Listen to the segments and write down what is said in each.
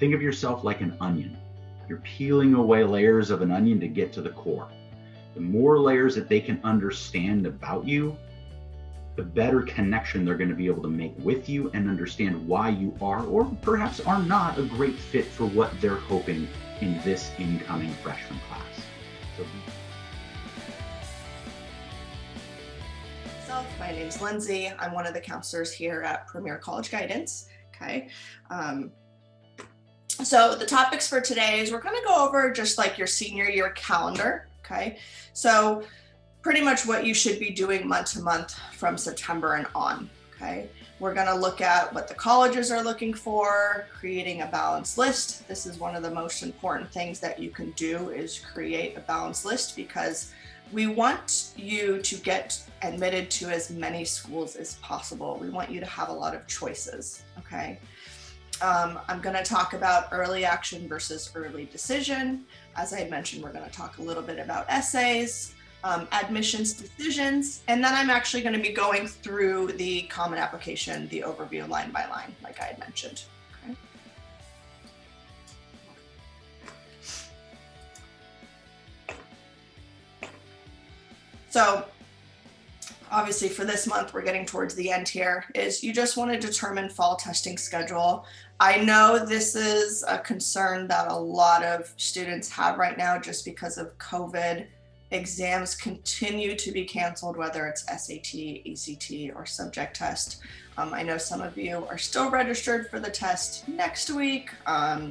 Think of yourself like an onion. You're peeling away layers of an onion to get to the core. The more layers that they can understand about you, the better connection they're going to be able to make with you and understand why you are, or perhaps are not, a great fit for what they're hoping in this incoming freshman class. My name's Lindsay. I'm one of the counselors here at Premier College Guidance. Okay. So the topics for today is we're going to go over just like your senior year calendar. Okay. So pretty much what you should be doing month to month from September and on. Okay. We're going to look at what the colleges are looking for, creating a balanced list. This is one of the most important things that you can do, is create a balanced list, because we want you to get admitted to as many schools as possible. We want you to have a lot of choices, okay? I'm gonna talk about early action versus early decision. As I mentioned, we're gonna talk a little bit about essays, admissions decisions, and then I'm actually gonna be going through the common application, the overview line by line, like I had mentioned, okay? So obviously for this month, we're getting towards the end here, is you just want to determine fall testing schedule. I know this is a concern that a lot of students have right now just because of COVID. Exams continue to be canceled, whether it's SAT, ACT, or subject test. I know some of you are still registered for the test next week.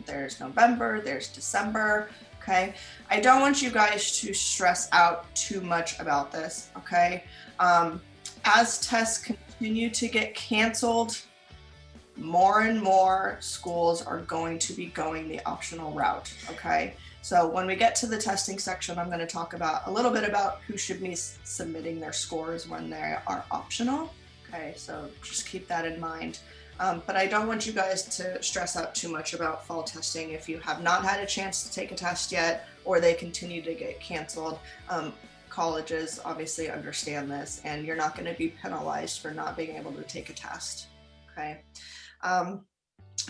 There's November, there's December. Okay, I don't want you guys to stress out too much about this, okay? As tests continue to get canceled, more and more schools are going to be going the optional route, okay? So when we get to the testing section, I'm going to talk about a little bit about who should be submitting their scores when they are optional, okay? So just keep that in mind. But I don't want you guys to stress out too much about fall testing if you have not had a chance to take a test yet, or they continue to get canceled. Colleges obviously understand this, and you're not going to be penalized for not being able to take a test, okay?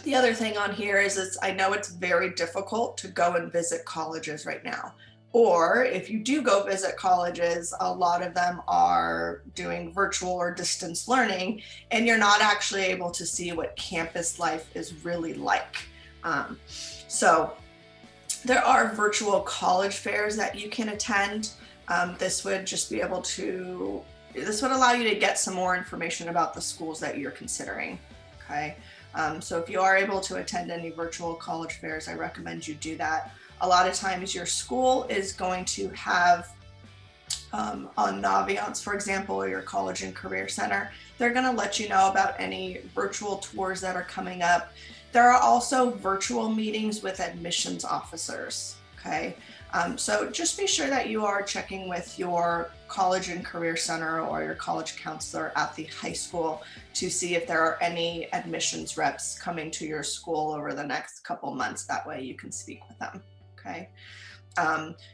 The other thing on here is I know it's very difficult to go and visit colleges right now. Or if you do go visit colleges, a lot of them are doing virtual or distance learning, and you're not actually able to see what campus life is really like. So there are virtual college fairs that you can attend. This would allow you to get some more information about the schools that you're considering, okay? So if you are able to attend any virtual college fairs, I recommend you do that. A lot of times your school is going to have, on Naviance, for example, or your college and career center, they're going to let you know about any virtual tours that are coming up. There are also virtual meetings with admissions officers, okay? So just be sure that you are checking with your college and career center or your college counselor at the high school to see if there are any admissions reps coming to your school over the next couple months. That way you can speak with them. Okay.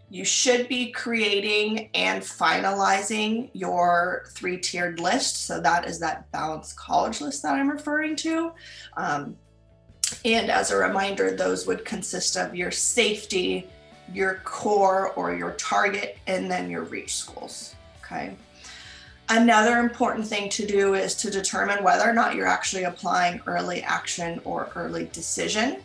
You should be creating and finalizing your 3-tiered list. So that is that balanced college list that I'm referring to. And as a reminder, those would consist of your safety, your core or your target, and then your reach schools. Okay. Another important thing to do is to determine whether or not you're actually applying early action or early decision,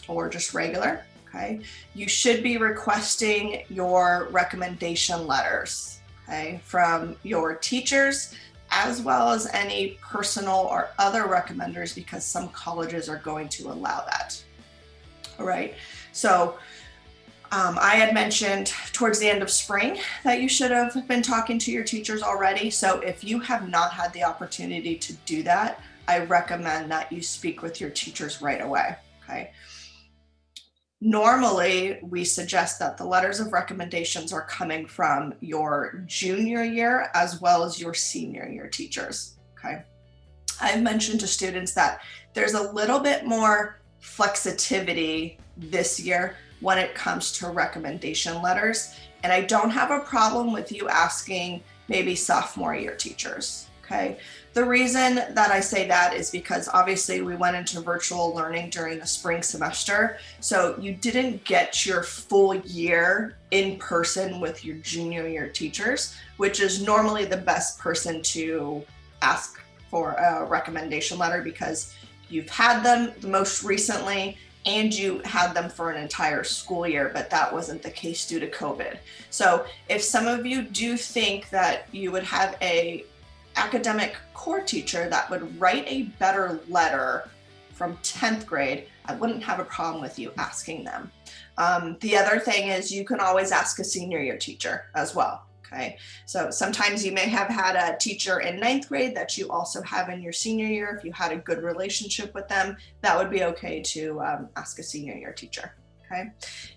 or just regular. Okay, you should be requesting your recommendation letters, okay, from your teachers, as well as any personal or other recommenders, because some colleges are going to allow that. All right, so I had mentioned towards the end of spring that you should have been talking to your teachers already. So if you have not had the opportunity to do that, I recommend that you speak with your teachers right away, okay? Normally, we suggest that the letters of recommendations are coming from your junior year as well as your senior year teachers, okay? I've mentioned to students that there's a little bit more flexibility this year when it comes to recommendation letters, and I don't have a problem with you asking maybe sophomore year teachers, Okay. The reason that I say that is because obviously we went into virtual learning during the spring semester. So you didn't get your full year in person with your junior year teachers, which is normally the best person to ask for a recommendation letter because you've had them the most recently and you had them for an entire school year, but that wasn't the case due to COVID. So if some of you do think that you would have a academic core teacher that would write a better letter from 10th grade, I wouldn't have a problem with you asking them. The other thing is you can always ask a senior year teacher as well. Okay, so sometimes you may have had a teacher in 9th grade that you also have in your senior year. If you had a good relationship with them, that would be okay to ask a senior year teacher. Okay,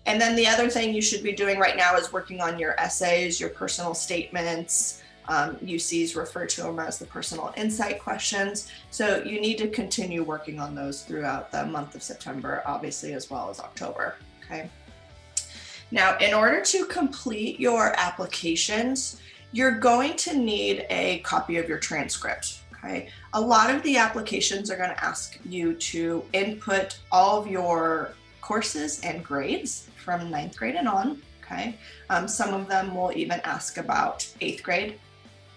and then the other thing you should be doing right now is working on your essays, your personal statements. UCs refer to them as the personal insight questions. So you need to continue working on those throughout the month of September, obviously, as well as October. Okay. Now, in order to complete your applications, you're going to need a copy of your transcript. Okay. A lot of the applications are going to ask you to input all of your courses and grades from 9th grade and on. Okay. Some of them will even ask about 8th grade.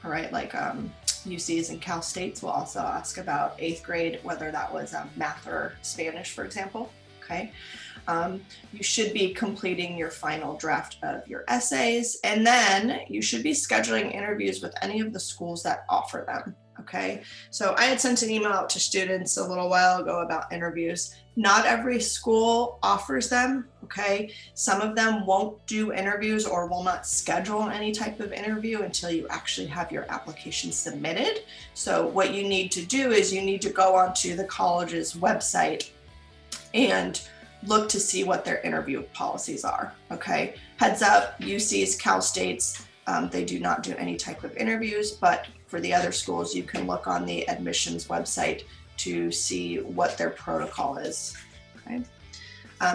All right, like UCs and Cal States will also ask about 8th grade, whether that was math or Spanish, for example. Okay, you should be completing your final draft of your essays, and then you should be scheduling interviews with any of the schools that offer them. Okay, so I had sent an email out to students a little while ago about interviews. Not every school offers them. Okay, some of them won't do interviews or will not schedule any type of interview until you actually have your application submitted. So what you need to do is you need to go onto the college's website and look to see what their interview policies are. Okay, heads up, UCs, Cal States, they do not do any type of interviews, but for the other schools, you can look on the admissions website to see what their protocol is. Okay.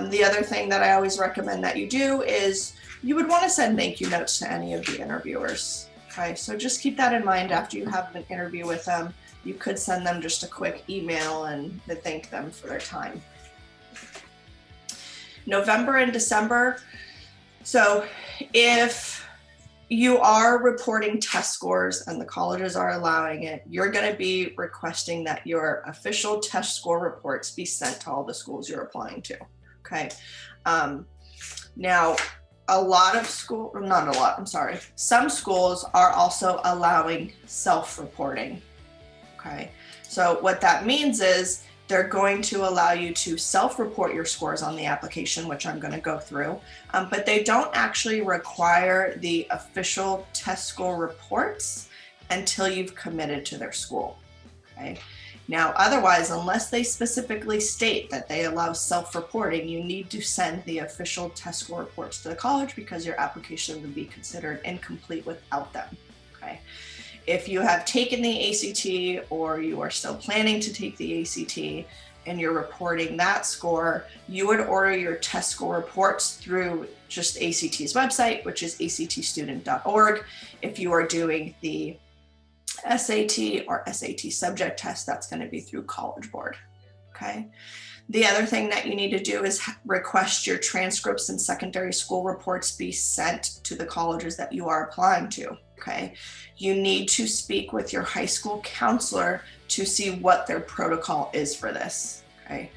The other thing that I always recommend that you do is you would want to send thank you notes to any of the interviewers. Okay, so just keep that in mind after you have an interview with them. You could send them just a quick email and thank them for their time. November and December. So if you are reporting test scores and the colleges are allowing it, you're going to be requesting that your official test score reports be sent to all the schools you're applying to. Okay. Now, some schools are also allowing self-reporting. Okay. So what that means is they're going to allow you to self-report your scores on the application, which I'm going to go through, but they don't actually require the official test score reports until you've committed to their school. Okay. Now, otherwise, unless they specifically state that they allow self-reporting, you need to send the official test score reports to the college because your application would be considered incomplete without them. Okay. If you have taken the ACT or you are still planning to take the ACT and you're reporting that score, you would order your test score reports through just ACT's website, which is actstudent.org. If you are doing the SAT or SAT subject test, that's going to be through College Board. Okay. The other thing that you need to do is request your transcripts and secondary school reports be sent to the colleges that you are applying to. Okay. You need to speak with your high school counselor to see what their protocol is for this. Okay.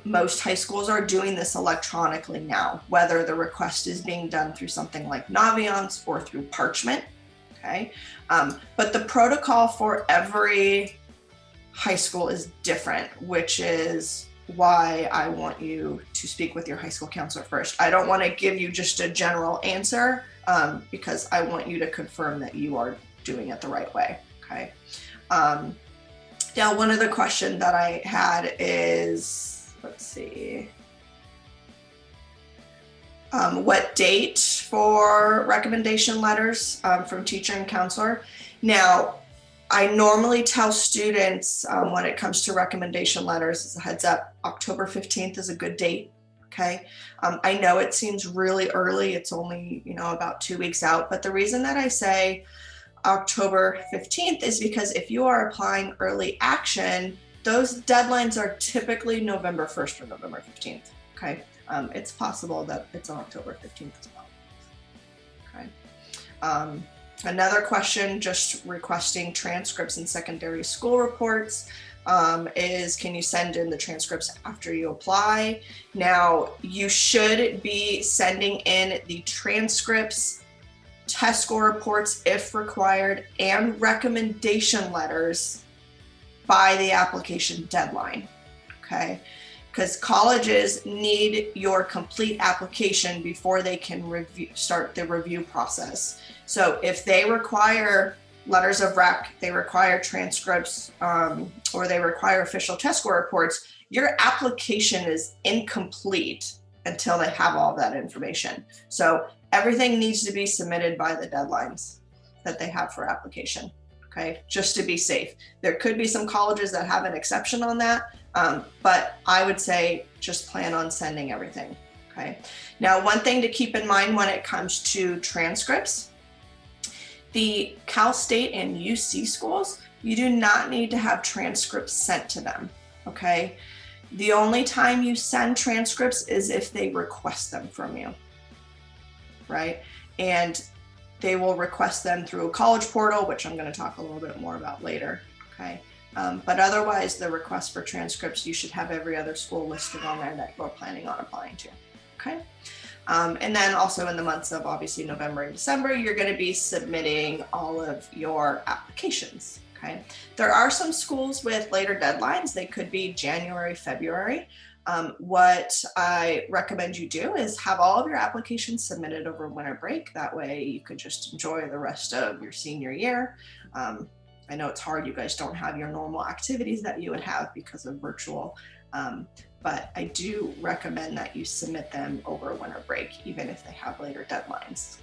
Most high schools are doing this electronically now, whether the request is being done through something like Naviance or through Parchment. Okay. But the protocol for every high school is different, which is why I want you to speak with your high school counselor first. I don't want to give you just a general answer because I want you to confirm that you are doing it the right way. Okay. Now, one other question that I had is, let's see, what date for recommendation letters from teacher and counselor? Now, I normally tell students when it comes to recommendation letters, as a heads up, October 15th is a good date. Okay. I know it seems really early. It's only, about 2 weeks out, but the reason that I say October 15th is because if you are applying early action, those deadlines are typically November 1st or November 15th, okay? It's possible that it's on October 15th as well, okay? Another question, just requesting transcripts and secondary school reports, is can you send in the transcripts after you apply? Now, you should be sending in the transcripts, test score reports if required, and recommendation letters by the application deadline, okay? Because colleges need your complete application before they can start the review process. So if they require letters of rec, they require transcripts, or they require official test score reports, your application is incomplete until they have all that information. So everything needs to be submitted by the deadlines that they have for application, okay? Just to be safe. There could be some colleges that have an exception on that, but I would say just plan on sending everything, okay? Now, one thing to keep in mind when it comes to transcripts, the Cal State and UC schools, you do not need to have transcripts sent to them, okay? The only time you send transcripts is if they request them from you, right? And they will request them through a college portal, which I'm going to talk a little bit more about later, okay? But otherwise, the request for transcripts, you should have every other school listed on there that you're planning on applying to, okay? And then also in the months of obviously November and December, you're going to be submitting all of your applications, okay? There are some schools with later deadlines. They could be January, February. What I recommend you do is have all of your applications submitted over winter break. That way you could just enjoy the rest of your senior year. I know it's hard. You guys don't have your normal activities that you would have because of virtual, but I do recommend that you submit them over winter break, even if they have later deadlines.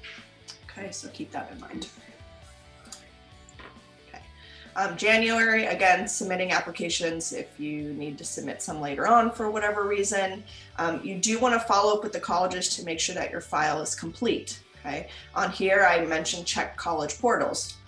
Okay, so keep that in mind. Okay, January, again, submitting applications if you need to submit some later on for whatever reason. You do want to follow up with the colleges to make sure that your file is complete. Okay, on here I mentioned check college portals.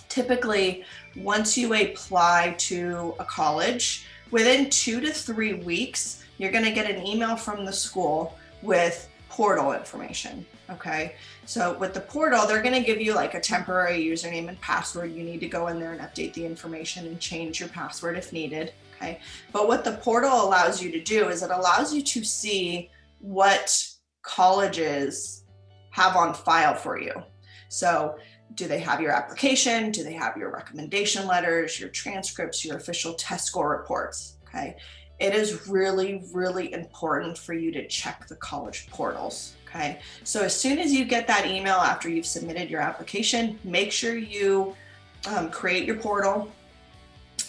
Typically, once you apply to a college, within 2 to 3 weeks, you're going to get an email from the school with portal information, okay? So with the portal, they're going to give you like a temporary username and password. You need to go in there and update the information and change your password if needed, okay? But what the portal allows you to do is it allows you to see what colleges have on file for you. So do they have your application? Do they have your recommendation letters, your transcripts, your official test score reports, okay? It is really, really important for you to check the college portals, okay? So as soon as you get that email after you've submitted your application, make sure you create your portal.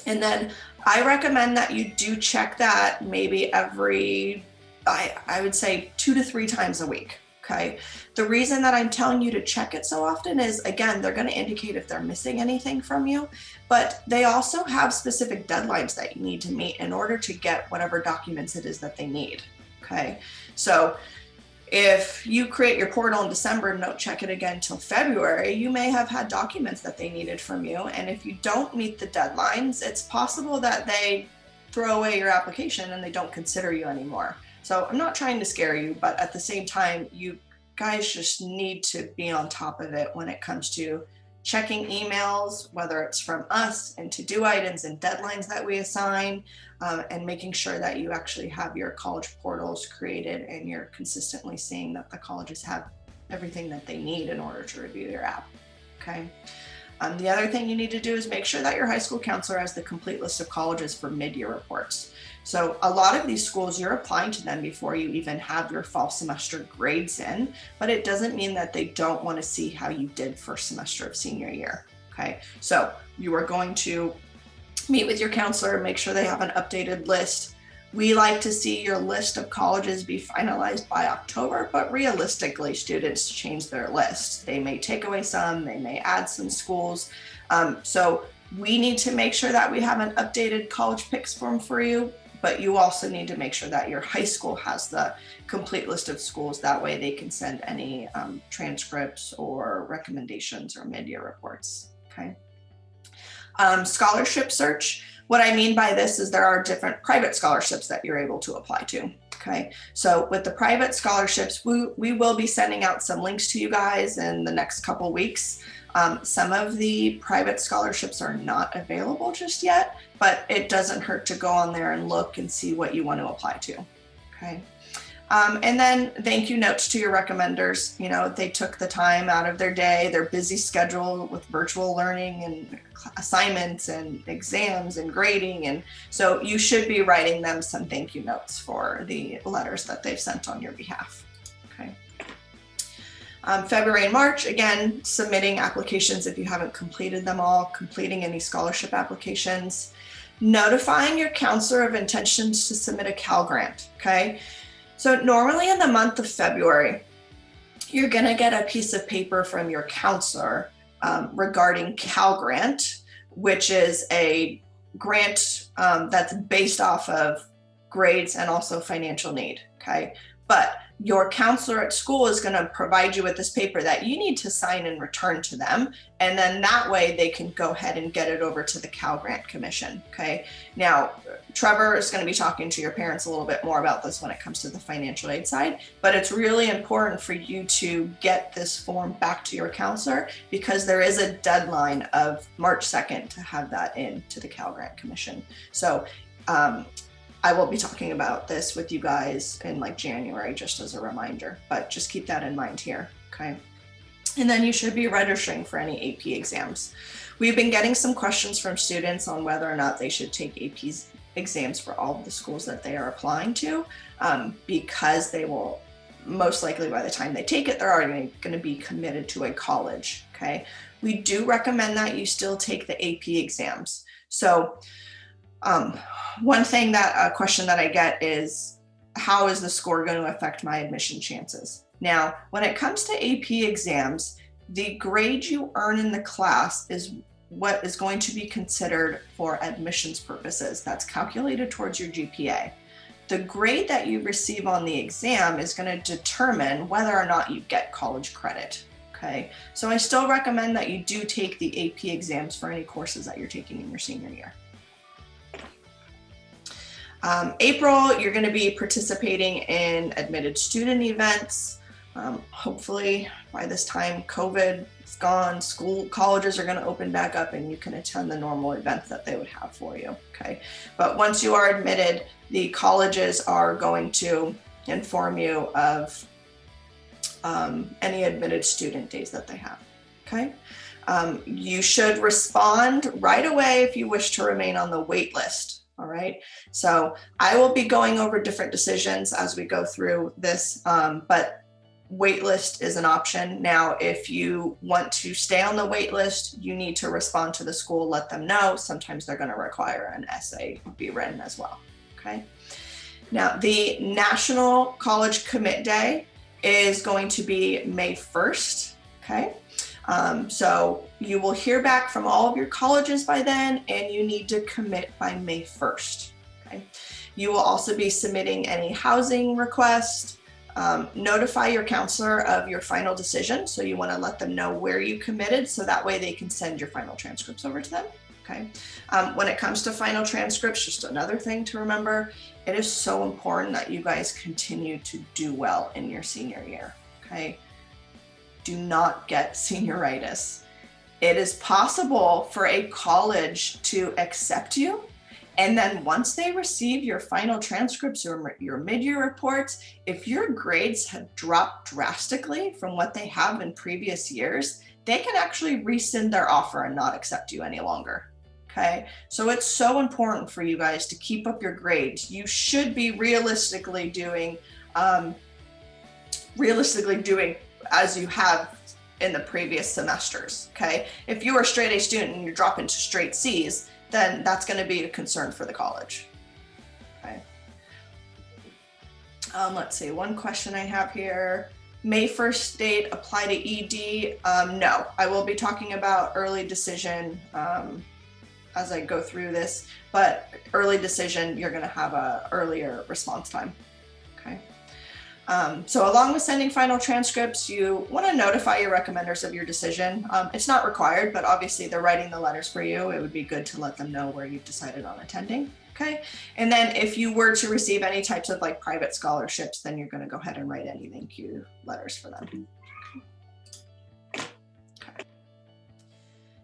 And then I recommend that you do check that maybe every, I would say 2 to 3 times a week. Okay. The reason that I'm telling you to check it so often is, again, they're going to indicate if they're missing anything from you, but they also have specific deadlines that you need to meet in order to get whatever documents it is that they need. Okay. So if you create your portal in December and don't check it again till February, you may have had documents that they needed from you. And if you don't meet the deadlines, it's possible that they throw away your application and they don't consider you anymore. So I'm not trying to scare you, but at the same time, you guys just need to be on top of it when it comes to checking emails, whether it's from us and to-do items and deadlines that we assign, and making sure that you actually have your college portals created and you're consistently seeing that the colleges have everything that they need in order to review your app, okay? The other thing you need to do is make sure that your high school counselor has the complete list of colleges for mid-year reports. So a lot of these schools, you're applying to them before you even have your fall semester grades in, but it doesn't mean that they don't want to see how you did first semester of senior year, okay? So you are going to meet with your counselor, make sure they have an updated list. We like to see your list of colleges be finalized by October, but realistically, students change their list. They may take away some, they may add some schools. So we need to make sure that we have an updated college picks form for you, but you also need to make sure that your high school has the complete list of schools. That way they can send any transcripts or recommendations or mid-year reports, Okay. Scholarship search. What I mean by this is there are different private scholarships that you're able to apply to. Okay, so with the private scholarships, we will be sending out some links to you guys in the next couple weeks. Some of the private scholarships are not available just yet, but it doesn't hurt to go on there and look and see what you want to apply to. Okay. And then thank you notes to your recommenders. You know, they took the time out of their day, their busy schedule with virtual learning and assignments and exams and grading. And so you should be writing them some thank you notes for the letters that they've sent on your behalf. Okay. February and March, again, submitting applications if you haven't completed them all, completing any scholarship applications, notifying your counselor of intentions to submit a Cal Grant. Okay. So normally in the month of February, you're going to get a piece of paper from your counselor regarding Cal Grant, which is a grant that's based off of grades and also financial need. Okay. But your counselor at school is going to provide you with this paper that you need to sign and return to them. And then that way they can go ahead and get it over to the Cal Grant Commission. Okay. Now, Trevor is going to be talking to your parents a little bit more about this when it comes to the financial aid side, but it's really important for you to get this form back to your counselor because there is a deadline of March 2nd to have that in to the Cal Grant Commission. So, I will be talking about this with you guys in like January, just as a reminder, but just keep that in mind here, okay? And then you should be registering for any AP exams. We've been getting some questions from students on whether or not they should take AP exams for all of the schools that they are applying to, because they will most likely by the time they take it, they're already going to be committed to a college, okay? We do recommend that you still take the AP exams. So, one thing a question that I get is, how is the score going to affect my admission chances? Now, when it comes to AP exams, the grade you earn in the class is what is going to be considered for admissions purposes. That's calculated towards your GPA. The grade that you receive on the exam is going to determine whether or not you get college credit. Okay, so I still recommend that you do take the AP exams for any courses that you're taking in your senior year. April, you're going to be participating in admitted student events. Hopefully by this time COVID is gone, colleges are going to open back up and you can attend the normal events that they would have for you. Okay. But once you are admitted, the colleges are going to inform you of any admitted student days that they have. Okay. You should respond right away if you wish to remain on the wait list. All right, so I will be going over different decisions as we go through this, but waitlist is an option. Now, if you want to stay on the waitlist, you need to respond to the school, let them know. Sometimes they're going to require an essay be written as well. Okay. Now, the National College Commit Day is going to be May 1st. Okay. So you will hear back from all of your colleges by then, and you need to commit by May 1st. Okay. You will also be submitting any housing requests. Notify your counselor of your final decision. So you want to let them know where you committed, so that way they can send your final transcripts over to them. Okay. When it comes to final transcripts, just another thing to remember, it is so important that you guys continue to do well in your senior year. Okay. Do not get senioritis. It is possible for a college to accept you, and then once they receive your final transcripts or your mid-year reports, if your grades have dropped drastically from what they have in previous years, they can actually rescind their offer and not accept you any longer. Okay, so it's so important for you guys to keep up your grades. You should be realistically doing as you have in the previous semesters. Okay, if you are a straight A student and you drop into straight C's, then that's going to be a concern for the college. Okay. Let's see, one question I have here. May 1st date apply to ED? No, I will be talking about early decision as I go through this, but early decision, you're going to have a earlier response time. Okay. So along with sending final transcripts, you want to notify your recommenders of your decision. It's not required, but obviously they're writing the letters for you. It would be good to let them know where you've decided on attending. Okay. And then if you were to receive any types of like private scholarships, then you're going to go ahead and write any thank you letters for them. Okay.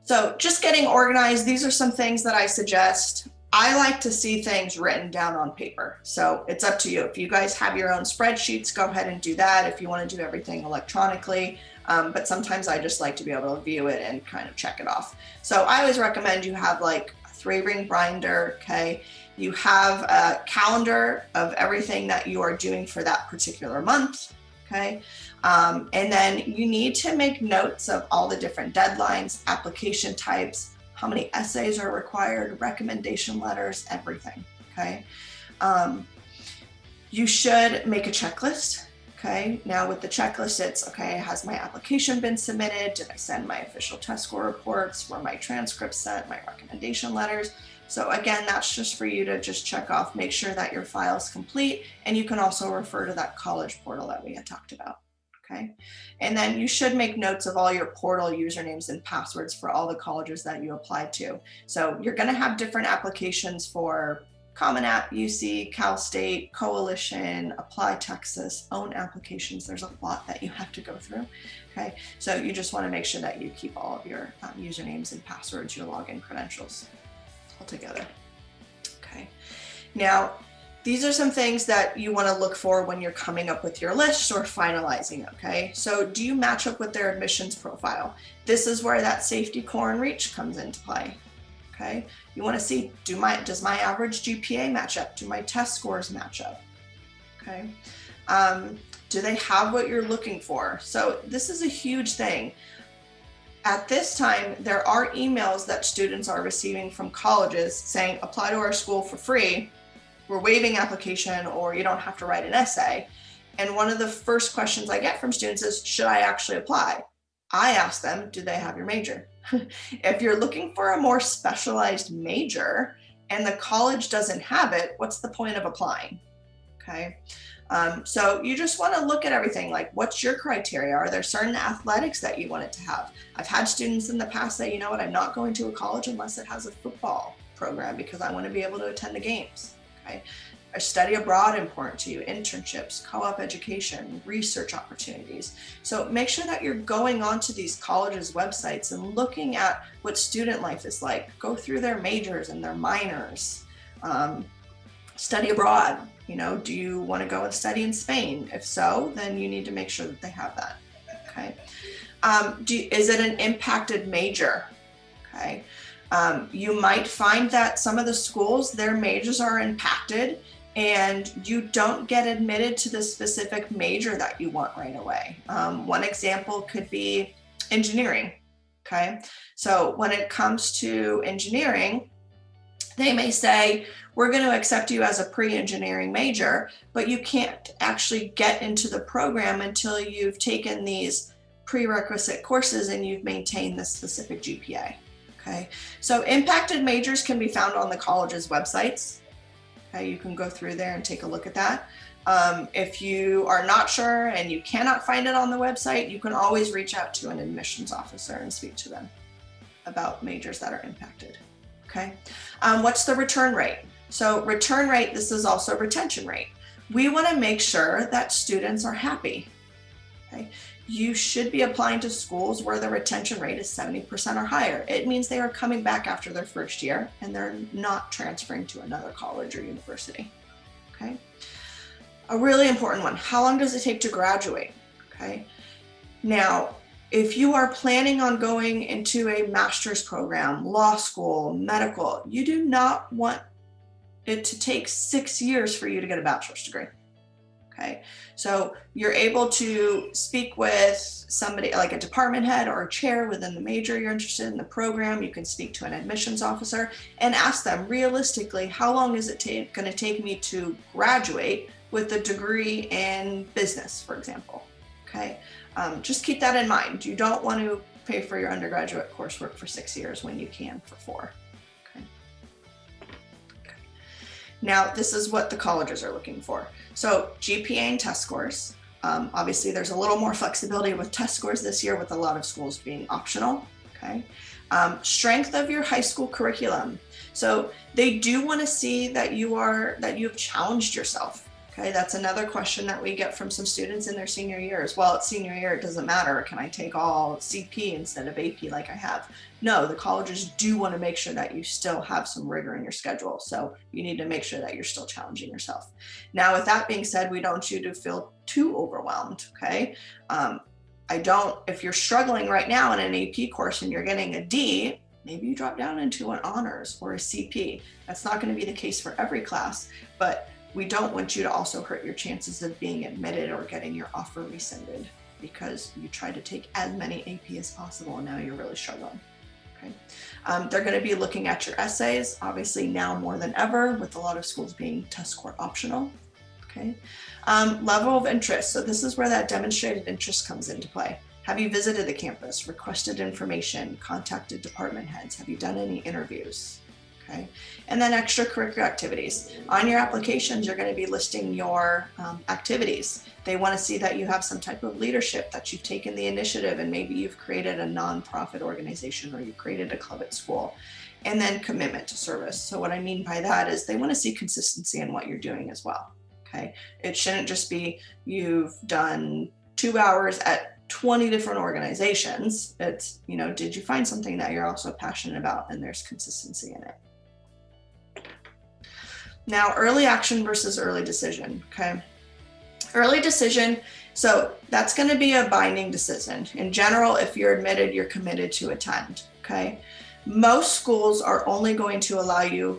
So just getting organized, these are some things that I suggest. I like to see things written down on paper. So it's up to you. If you guys have your own spreadsheets, go ahead and do that. If you want to do everything electronically, but sometimes I just like to be able to view it and kind of check it off. So I always recommend you have like a 3-ring binder, okay? You have a calendar of everything that you are doing for that particular month, okay? And then you need to make notes of all the different deadlines, application types, how many essays are required, recommendation letters, everything, okay? You should make a checklist, okay? Now with the checklist, it's, okay, has my application been submitted? Did I send my official test score reports? Were my transcripts sent, my recommendation letters? So again, that's just for you to just check off, make sure that your file is complete, and you can also refer to that college portal that we had talked about. Okay, and then you should make notes of all your portal usernames and passwords for all the colleges that you applied to. So you're going to have different applications for Common App, UC, Cal State, Coalition, Apply Texas, own applications. There's a lot that you have to go through. Okay, so you just want to make sure that you keep all of your usernames and passwords, your login credentials all together. Okay, now these are some things that you want to look for when you're coming up with your list or finalizing, okay? So do you match up with their admissions profile? This is where that safety core and reach comes into play, okay? You want to see, does my average GPA match up? Do my test scores match up, okay? Do they have what you're looking for? So this is a huge thing. At this time, there are emails that students are receiving from colleges saying, apply to our school for free, we're waiving application, or you don't have to write an essay. And one of the first questions I get from students is, should I actually apply? I ask them, do they have your major? If you're looking for a more specialized major and the college doesn't have it, what's the point of applying? Okay. So you just want to look at everything, like what's your criteria? Are there certain athletics that you want it to have? I've had students in the past say, you know what, I'm not going to a college unless it has a football program because I want to be able to attend the games. Okay. Are study abroad important to you? Internships, co-op education, research opportunities. So make sure that you're going onto these colleges' websites and looking at what student life is like. Go through their majors and their minors. Study abroad. You know, do you want to go and study in Spain? If so, then you need to make sure that they have that. Okay. Is it an impacted major? Okay. You might find that some of the schools, their majors are impacted and you don't get admitted to the specific major that you want right away. One example could be engineering, okay? So when it comes to engineering, they may say, we're going to accept you as a pre-engineering major, but you can't actually get into the program until you've taken these prerequisite courses and you've maintained this specific GPA. Okay, so impacted majors can be found on the college's websites. Okay, you can go through there and take a look at that. If you are not sure and you cannot find it on the website, you can always reach out to an admissions officer and speak to them about majors that are impacted. Okay, what's the return rate? So return rate, this is also retention rate. We want to make sure that students are happy. Okay. You should be applying to schools where the retention rate is 70% or higher. It means they are coming back after their first year and they're not transferring to another college or university. Okay. A really important one, how long does it take to graduate? Okay. Now, if you are planning on going into a master's program, law school, medical, you do not want it to take 6 years for you to get a bachelor's degree. Okay, so you're able to speak with somebody like a department head or a chair within the major you're interested in the program. You can speak to an admissions officer and ask them realistically, how long is it going to take me to graduate with a degree in business, for example? Okay, just keep that in mind. You don't want to pay for your undergraduate coursework for 6 years when you can for 4. Now, this is what the colleges are looking for. So GPA and test scores. Obviously, there's a little more flexibility with test scores this year with a lot of schools being optional, okay? Strength of your high school curriculum. So they do want to see that you've challenged yourself, okay? That's another question that we get from some students in their senior years. Well, it's senior year, it doesn't matter. Can I take all CP instead of AP like I have? No, the colleges do want to make sure that you still have some rigor in your schedule. So you need to make sure that you're still challenging yourself. Now, with that being said, we don't want you to feel too overwhelmed, okay? If you're struggling right now in an AP course and you're getting a D, maybe you drop down into an honors or a CP. That's not going to be the case for every class, but we don't want you to also hurt your chances of being admitted or getting your offer rescinded because you tried to take as many AP as possible and now you're really struggling. Okay. They're going to be looking at your essays, obviously now more than ever, with a lot of schools being test score optional. Okay. Level of interest. So this is where that demonstrated interest comes into play. Have you visited the campus, requested information, contacted department heads? Have you done any interviews? Okay. And then extracurricular activities. On your applications, you're going to be listing your activities. They want to see that you have some type of leadership, that you've taken the initiative, and maybe you've created a nonprofit organization or you've created a club at school. And then commitment to service. So what I mean by that is they want to see consistency in what you're doing as well. Okay. It shouldn't just be you've done 2 hours at 20 different organizations. It's, did you find something that you're also passionate about and there's consistency in it? Now, early action versus early decision, okay? Early decision, so that's going to be a binding decision. In general, if you're admitted, you're committed to attend, okay? Most schools are only going to allow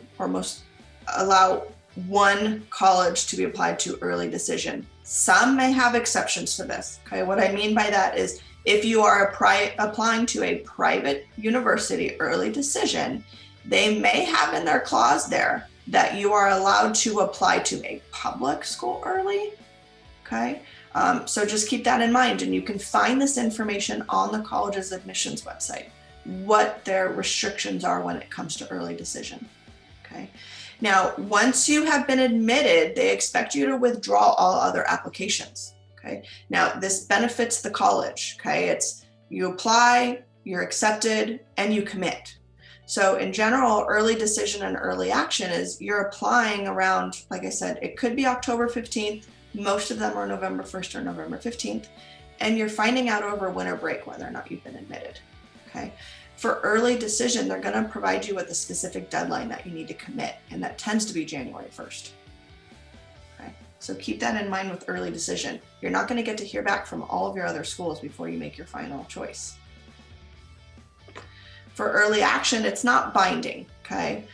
one college to be applied to early decision. Some may have exceptions to this, okay? What I mean by that is if you are applying to a private university early decision, they may have in their clause there that you are allowed to apply to a public school early, okay? So just keep that in mind, and you can find this information on the college's admissions website, what their restrictions are when it comes to early decision, okay? Now, once you have been admitted, they expect you to withdraw all other applications, okay? Now, this benefits the college, okay? It's you apply, you're accepted, and you commit. So in general, early decision and early action is you're applying around, like I said, it could be October 15th. Most of them are November 1st or November 15th. And you're finding out over winter break whether or not you've been admitted, okay? For early decision, they're going to provide you with a specific deadline that you need to commit, and that tends to be January 1st. Okay, so keep that in mind with early decision. You're not going to get to hear back from all of your other schools before you make your final choice. For early action, it's not binding, okay?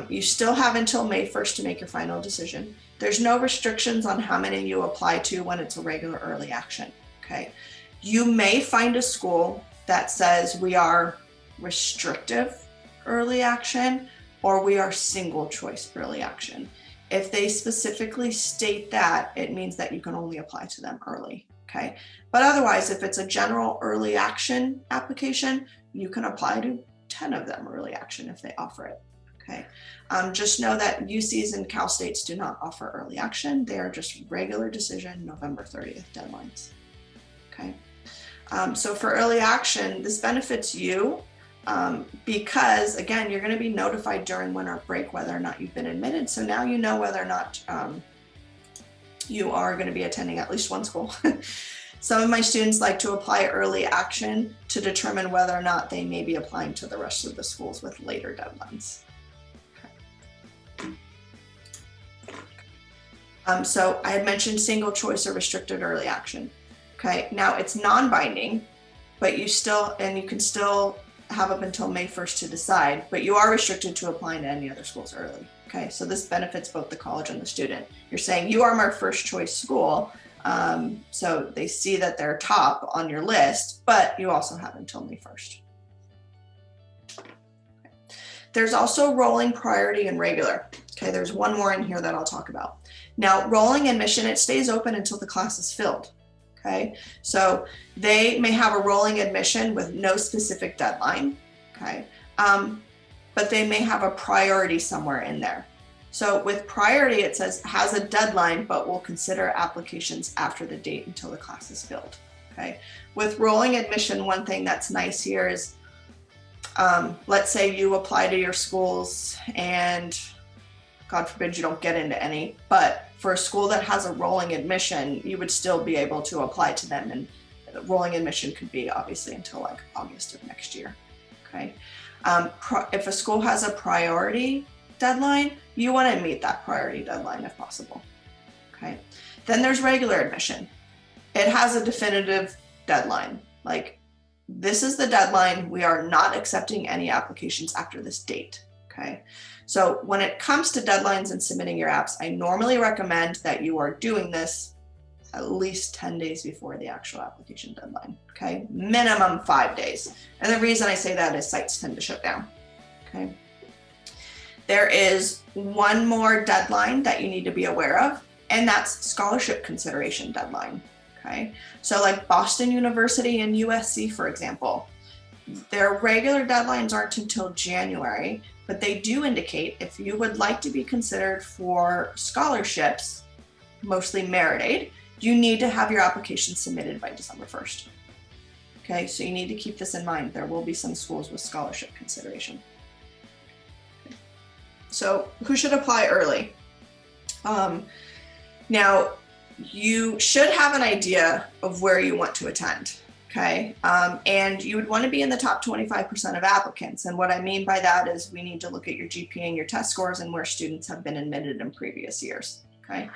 You still have until May 1st to make your final decision. There's no restrictions on how many you apply to when it's a regular early action, okay? You may find a school that says we are restrictive early action or we are single choice early action. If they specifically state that, it means that you can only apply to them early, okay? But otherwise, if it's a general early action application, you can apply to 10 of them early action if they offer it, okay? Just know that UCs and Cal States do not offer early action. They are just regular decision, November 30th deadlines, okay? So for early action, this benefits you because, again, you're going to be notified during winter break whether or not you've been admitted. So now you know whether or not you are going to be attending at least one school. Some of my students like to apply early action to determine whether or not they may be applying to the rest of the schools with later deadlines. Okay. So I had mentioned single choice or restricted early action. Okay, now it's non-binding, but you can still have up until May 1st to decide, but you are restricted to applying to any other schools early. Okay, so this benefits both the college and the student. You're saying you are my first choice school, so they see that they're top on your list, but you also have until May 1st. Okay. There's also rolling, priority, and regular. Okay, there's one more in here that I'll talk about. Now, rolling admission, it stays open until the class is filled. Okay, so they may have a rolling admission with no specific deadline, okay, but they may have a priority somewhere in there. So with priority, it says has a deadline, but will consider applications after the date until the class is filled. Okay. With rolling admission, one thing that's nice here is, let's say you apply to your schools and God forbid you don't get into any, but for a school that has a rolling admission, you would still be able to apply to them, and rolling admission could be obviously until like August of next year. Okay. If a school has a priority deadline, you want to meet that priority deadline if possible. Okay. Then there's regular admission. It has a definitive deadline. Like, this is the deadline. We are not accepting any applications after this date. Okay. So when it comes to deadlines and submitting your apps, I normally recommend that you are doing this at least 10 days before the actual application deadline. Okay. Minimum 5 days. And the reason I say that is sites tend to shut down. Okay. There is one more deadline that you need to be aware of, and that's scholarship consideration deadline. Okay. So like Boston University and USC, for example, their regular deadlines aren't until January, but they do indicate if you would like to be considered for scholarships, mostly merit aid, you need to have your application submitted by December 1st. Okay, so you need to keep this in mind. There will be some schools with scholarship consideration. Okay. So who should apply early? Now, you should have an idea of where you want to attend. Okay. And you would want to be in the top 25% of applicants. And what I mean by that is we need to look at your GPA and your test scores and where students have been admitted in previous years. Okay.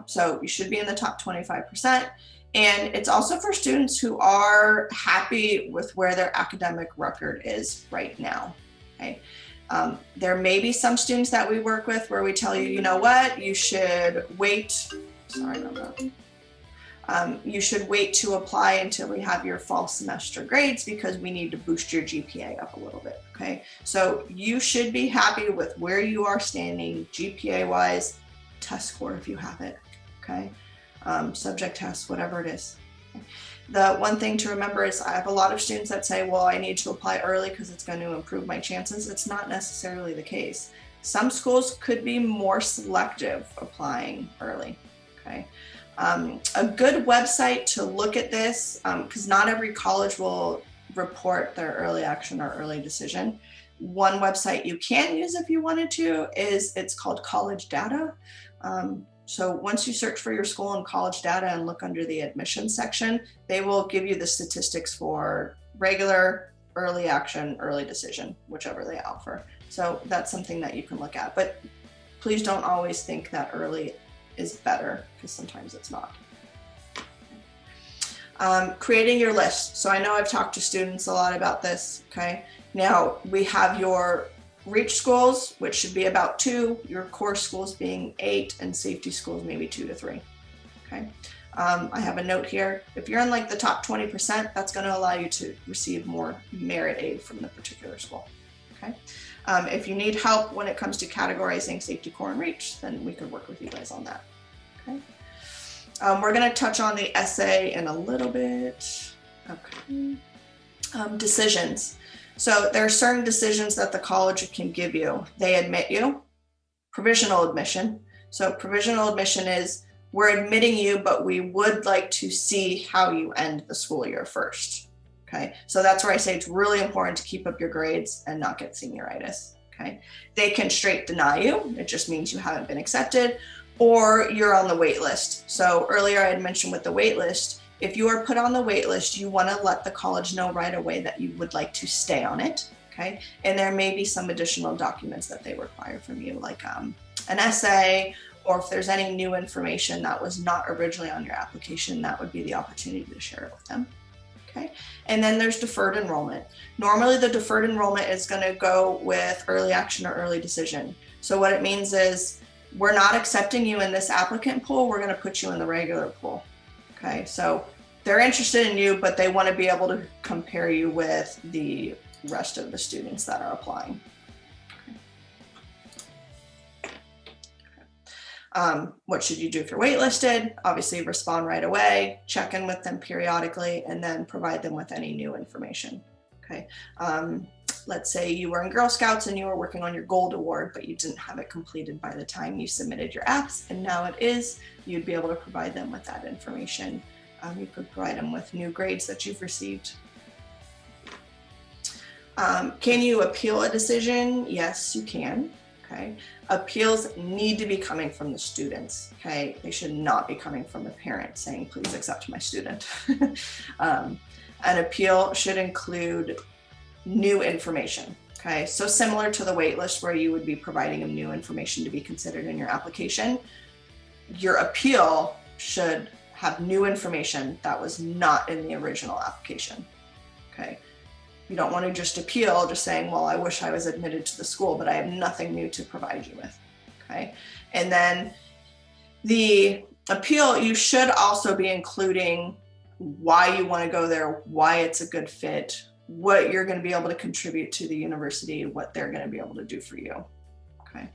So you should be in the top 25%. And it's also for students who are happy with where their academic record is right now. Okay. There may be some students that we work with where we tell you, you know what, you should wait. Sorry about that. You should wait to apply until we have your fall semester grades because we need to boost your GPA up a little bit, okay? So you should be happy with where you are standing GPA-wise, test score if you have it, okay? Subject tests, whatever it is. Okay? The one thing to remember is I have a lot of students that say, well, I need to apply early because it's going to improve my chances. It's not necessarily the case. Some schools could be more selective applying early, okay? A good website to look at this, because not every college will report their early action or early decision. One website you can use if you wanted to it's called College Data. So once you search for your school in College Data and look under the admission section, they will give you the statistics for regular, early action, early decision, whichever they offer. So that's something that you can look at. But please don't always think that early is better, because sometimes it's not. Creating your list. So I know I've talked to students a lot about this, okay? Now we have your reach schools, which should be about 2, your core schools being 8, and safety schools maybe 2 to 3, okay? I have a note here. If you're in like the top 20%, that's gonna allow you to receive more merit aid from the particular school, okay? If you need help when it comes to categorizing safety core and reach, then we could work with you guys on that. Okay. We're going to touch on the essay in a little bit. Okay. Decisions. So there are certain decisions that the college can give you. They admit you. Provisional admission. So provisional admission is we're admitting you, but we would like to see how you end the school year first. Okay, so that's where I say it's really important to keep up your grades and not get senioritis. Okay, they can straight deny you. It just means you haven't been accepted, or you're on the wait list. So earlier I had mentioned with the wait list, if you are put on the wait list, you want to let the college know right away that you would like to stay on it. Okay, and there may be some additional documents that they require from you, like an essay, or if there's any new information that was not originally on your application, that would be the opportunity to share it with them. Okay. And then there's deferred enrollment. Normally the deferred enrollment is going to go with early action or early decision. So what it means is we're not accepting you in this applicant pool. We're going to put you in the regular pool. Okay. So they're interested in you, but they want to be able to compare you with the rest of the students that are applying. What should you do if you're waitlisted? Obviously respond right away, check in with them periodically, and then provide them with any new information. Okay. Let's say you were in Girl Scouts and you were working on your gold award, but you didn't have it completed by the time you submitted your apps, and now it is. You'd be able to provide them with that information. You could provide them with new grades that you've received. Can you appeal a decision? Yes, you can. Okay. Appeals need to be coming from the students. Okay. They should not be coming from a parent saying, please accept my student. An appeal should include new information. Okay. So similar to the waitlist where you would be providing them new information to be considered in your application, your appeal should have new information that was not in the original application. Okay. You don't want to just appeal just saying, well, I wish I was admitted to the school, but I have nothing new to provide you with. Okay. And then the appeal, you should also be including why you want to go there, why it's a good fit, what you're going to be able to contribute to the university, what they're going to be able to do for you. Okay.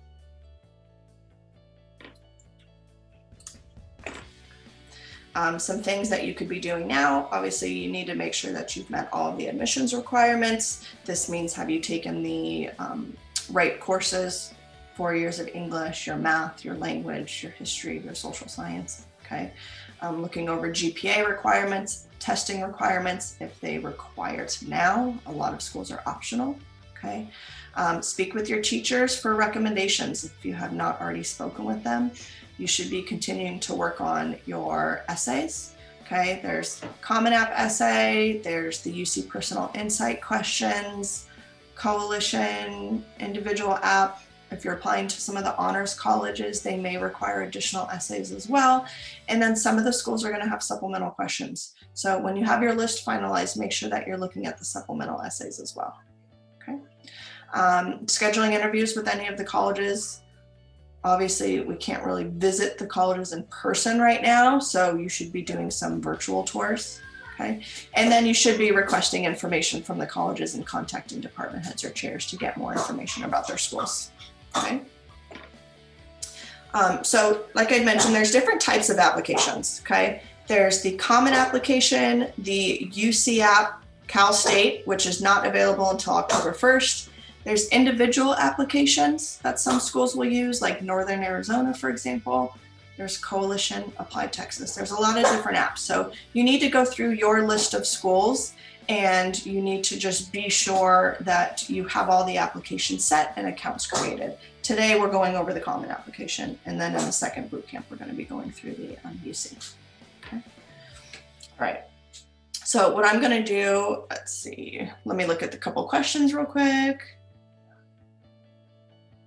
Some things that you could be doing now, obviously you need to make sure that you've met all of the admissions requirements. This means, have you taken the right courses, 4 years of English, your math, your language, your history, your social science, okay? Looking over GPA requirements, testing requirements, if they require it now. A lot of schools are optional, okay? Speak with your teachers for recommendations if you have not already spoken with them. You should be continuing to work on your essays, okay? There's Common App essay, there's the UC Personal Insight questions, Coalition, Individual App. If you're applying to some of the honors colleges, they may require additional essays as well. And then some of the schools are going to have supplemental questions. So when you have your list finalized, make sure that you're looking at the supplemental essays as well, okay? Scheduling interviews with any of the colleges. Obviously, we can't really visit the colleges in person right now, so you should be doing some virtual tours, okay? And then you should be requesting information from the colleges and contacting department heads or chairs to get more information about their schools, okay? So like I mentioned, there's different types of applications, okay? There's the common application, the UC app, Cal State, which is not available until October 1st. There's individual applications that some schools will use, like Northern Arizona, for example. There's Coalition, Apply Texas. There's a lot of different apps. So you need to go through your list of schools and you need to just be sure that you have all the applications set and accounts created. Today, we're going over the common application. And then in the second boot camp, we're going to be going through the UC. Okay. All right. So what I'm going to do, let's see, let me look at the couple questions real quick.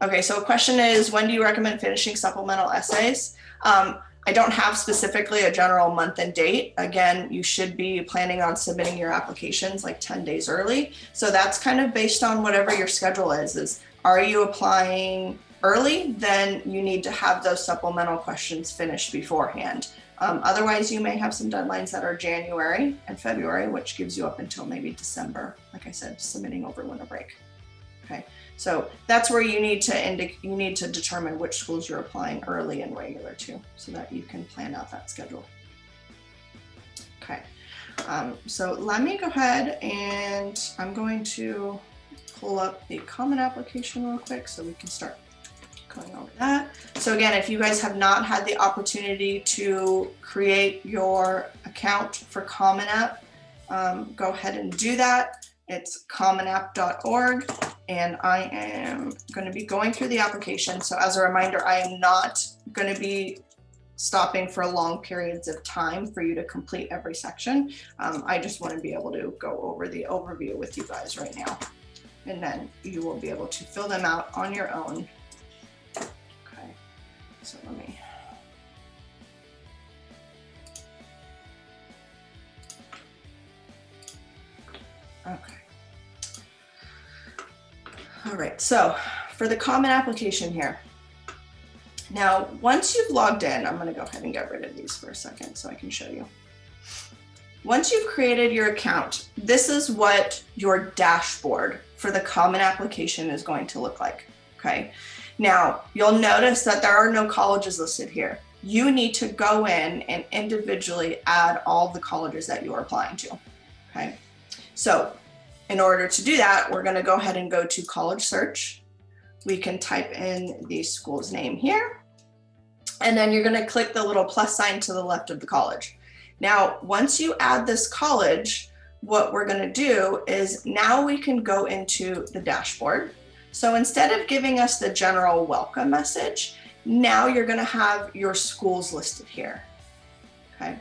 Okay, so a question is, when do you recommend finishing supplemental essays? I don't have specifically a general month and date. Again, you should be planning on submitting your applications like 10 days early. So that's kind of based on whatever your schedule is are you applying early? Then you need to have those supplemental questions finished beforehand. Otherwise, you may have some deadlines that are January and February, which gives you up until maybe December, like I said, submitting over winter break. Okay. So that's where you need to determine which schools you're applying early and regular to, so that you can plan out that schedule. Okay, so let me go ahead and I'm going to pull up the common application real quick so we can start going over that. So again, if you guys have not had the opportunity to create your account for Common App, go ahead and do that. It's commonapp.org, and I am going to be going through the application. So as a reminder, I am not going to be stopping for long periods of time for you to complete every section. I just want to be able to go over the overview with you guys right now, and then you will be able to fill them out on your own. Okay, so let me. Okay. All right, so for the common application here. Now, once you've logged in, I'm gonna go ahead and get rid of these for a second so I can show you. Once you've created your account, this is what your dashboard for the common application is going to look like, okay? Now, you'll notice that there are no colleges listed here. You need to go in and individually add all the colleges that you are applying to, okay? So In order to do that, we're going to go ahead and go to college search. We can type in the school's name here, and then you're going to click the little plus sign to the left of the college. Now, once you add this college, what we're going to do is now we can go into the dashboard. So instead of giving us the general welcome message, now you're going to have your schools listed here. Okay.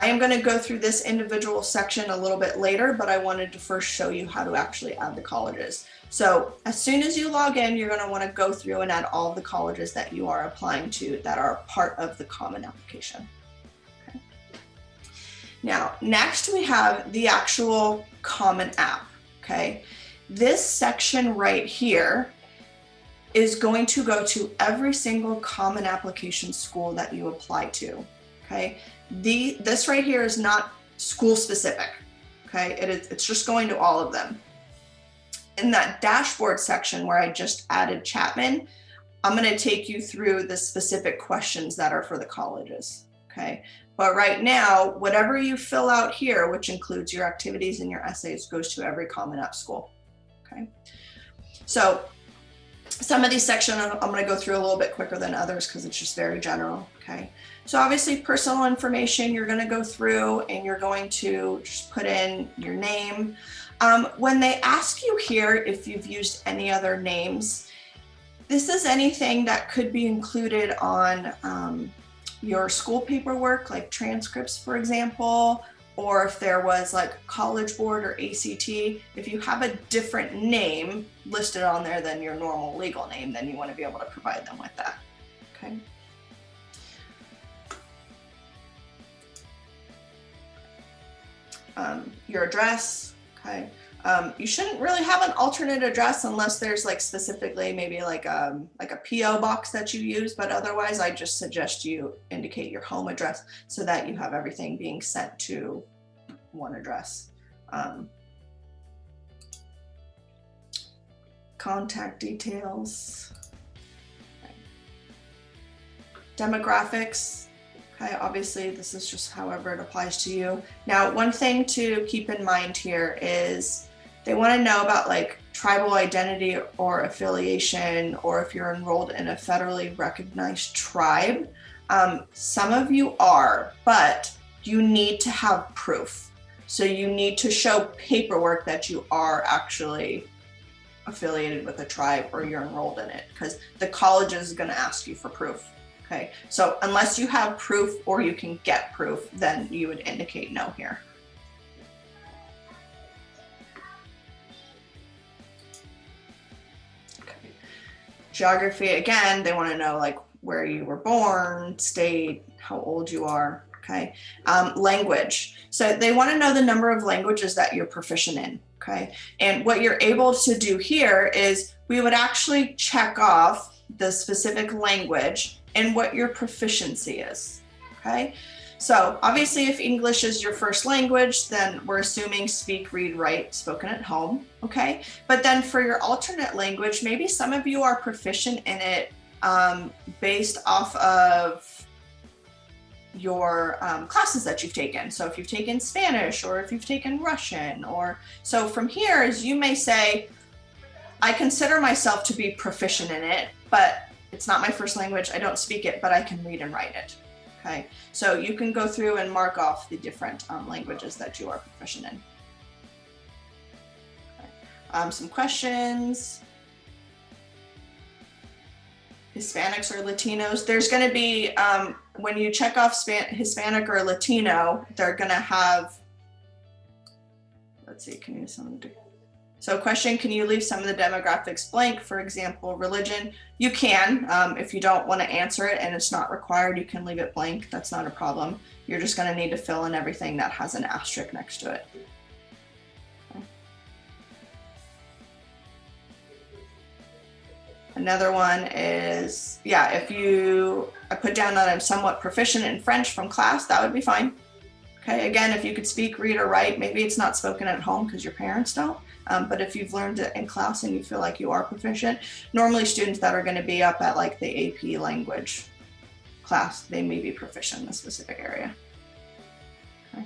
I am going to go through this individual section a little bit later, but I wanted to first show you how to actually add the colleges. So as soon as you log in, you're going to want to go through and add all the colleges that you are applying to that are part of the common application. Okay. Now, next we have the actual common app. Okay. This section right here is going to go to every single common application school that you apply to. Okay. This right here is not school specific. Okay. It's just going to all of them. In that dashboard section where I just added Chapman, I'm going to take you through the specific questions that are for the colleges. Okay. But right now, whatever you fill out here, which includes your activities and your essays, goes to every common app school. Okay. So some of these sections I'm going to go through a little bit quicker than others because it's just very general. Okay. So obviously personal information, you're going to go through and you're going to just put in your name. When they ask you here if you've used any other names, this is anything that could be included on your school paperwork, like transcripts, for example, or if there was like College Board or ACT. If you have a different name listed on there than your normal legal name, then you want to be able to provide them with that. Okay. Your address. Okay. You shouldn't really have an alternate address unless there's like specifically maybe like a PO box that you use, but otherwise I just suggest you indicate your home address so that you have everything being sent to one address. Contact details. Okay. Demographics. Okay, obviously this is just however it applies to you. Now, one thing to keep in mind here is they want to know about like tribal identity or affiliation, or if you're enrolled in a federally recognized tribe. Some of you are, but you need to have proof. So you need to show paperwork that you are actually affiliated with a tribe or you're enrolled in it, because the college is going to ask you for proof. Okay, so unless you have proof or you can get proof, then you would indicate no here. Okay. Geography, again, they want to know like where you were born, state, how old you are. Okay. Language. So they want to know the number of languages that you're proficient in. Okay. And what you're able to do here is we would actually check off the specific language and what your proficiency is. Okay. So obviously if English is your first language, then we're assuming speak, read, write, spoken at home. Okay. But then for your alternate language, maybe some of you are proficient in it based off of your classes that you've taken. So if you've taken Spanish or if you've taken Russian, or so from here is you may say, I consider myself to be proficient in it, but it's not my first language. I don't speak it, but I can read and write it. Okay. So you can go through and mark off the different languages that you are proficient in. Okay. Some questions. Hispanics or Latinos. There's going to be, when you check off Hispanic or Latino, they're going to have, let's see, can you so question, can you leave some of the demographics blank? For example, religion, you can. If you don't want to answer it and it's not required, you can leave it blank. That's not a problem. You're just going to need to fill in everything that has an asterisk next to it. Okay. Another one is, yeah, I put down that I'm somewhat proficient in French from class, that would be fine. Okay, again, if you could speak, read, or write, maybe it's not spoken at home because your parents don't, but if you've learned it in class and you feel like you are proficient, normally students that are going to be up at like the AP language class, they may be proficient in a specific area. Okay.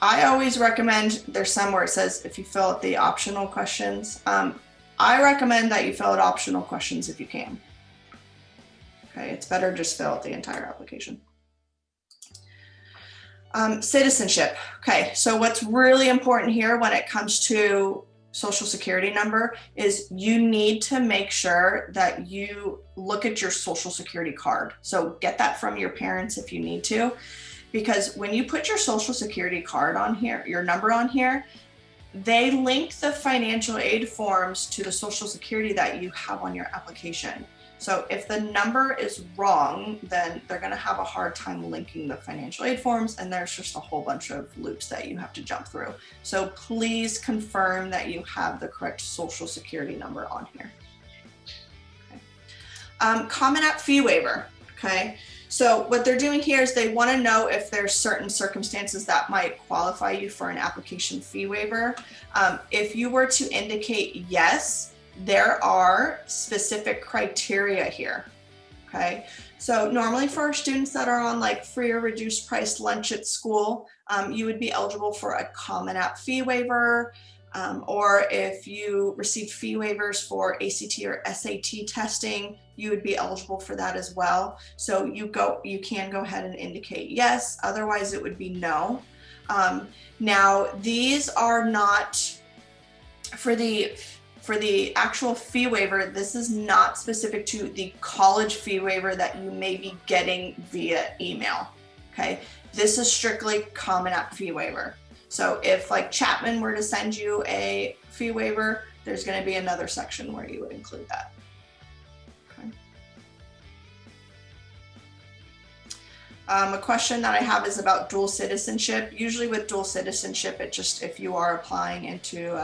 I always recommend, there's somewhere it says if you fill out the optional questions. I recommend that you fill out optional questions if you can. Okay, it's better just fill out the entire application. Citizenship. Okay, so what's really important here when it comes to Social Security number is you need to make sure that you look at your Social Security card. So get that from your parents if you need to, because when you put your Social Security card on here, your number on here, they link the financial aid forms to the Social Security that you have on your application. So if the number is wrong, then they're going to have a hard time linking the financial aid forms, and there's just a whole bunch of loops that you have to jump through. So please confirm that you have the correct Social Security number on here. Okay. Common App fee waiver. Okay. So what they're doing here is they want to know if there's certain circumstances that might qualify you for an application fee waiver. If you were to indicate yes, there are specific criteria here. Okay. So normally for our students that are on like free or reduced price lunch at school, you would be eligible for a Common App fee waiver. Or if you receive fee waivers for ACT or SAT testing, you would be eligible for that as well. So you can go ahead and indicate yes, otherwise it would be no. Now these are not for the actual fee waiver. This is not specific to the college fee waiver that you may be getting via email. Okay, this is strictly Common App fee waiver. So if like Chapman were to send you a fee waiver, there's going to be another section where you would include that. Okay. A question that I have is about dual citizenship. Usually with dual citizenship, if you are applying into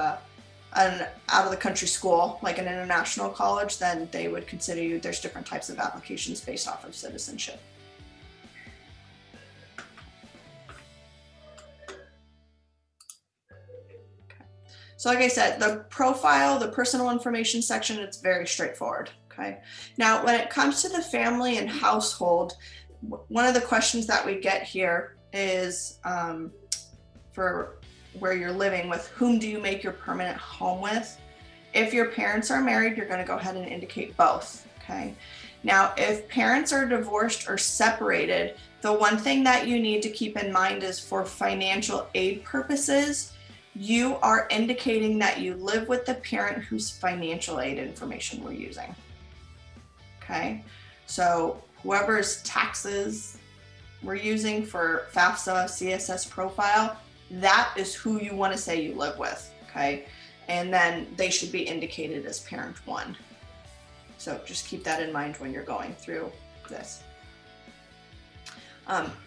an out of the country school, like an international college, then they would consider you, there's different types of applications based off of citizenship. So like I said, the profile, the personal information section, it's very straightforward, okay? Now, when it comes to the family and household, one of the questions that we get here is for where you're living with, whom do you make your permanent home with? If your parents are married, you're gonna go ahead and indicate both, okay? Now, if parents are divorced or separated, the one thing that you need to keep in mind is for financial aid purposes, you are indicating that you live with the parent whose financial aid information we're using. Okay, so whoever's taxes we're using for FAFSA, CSS profile, that is who you want to say you live with. Okay, and then they should be indicated as parent one. So just keep that in mind when you're going through this.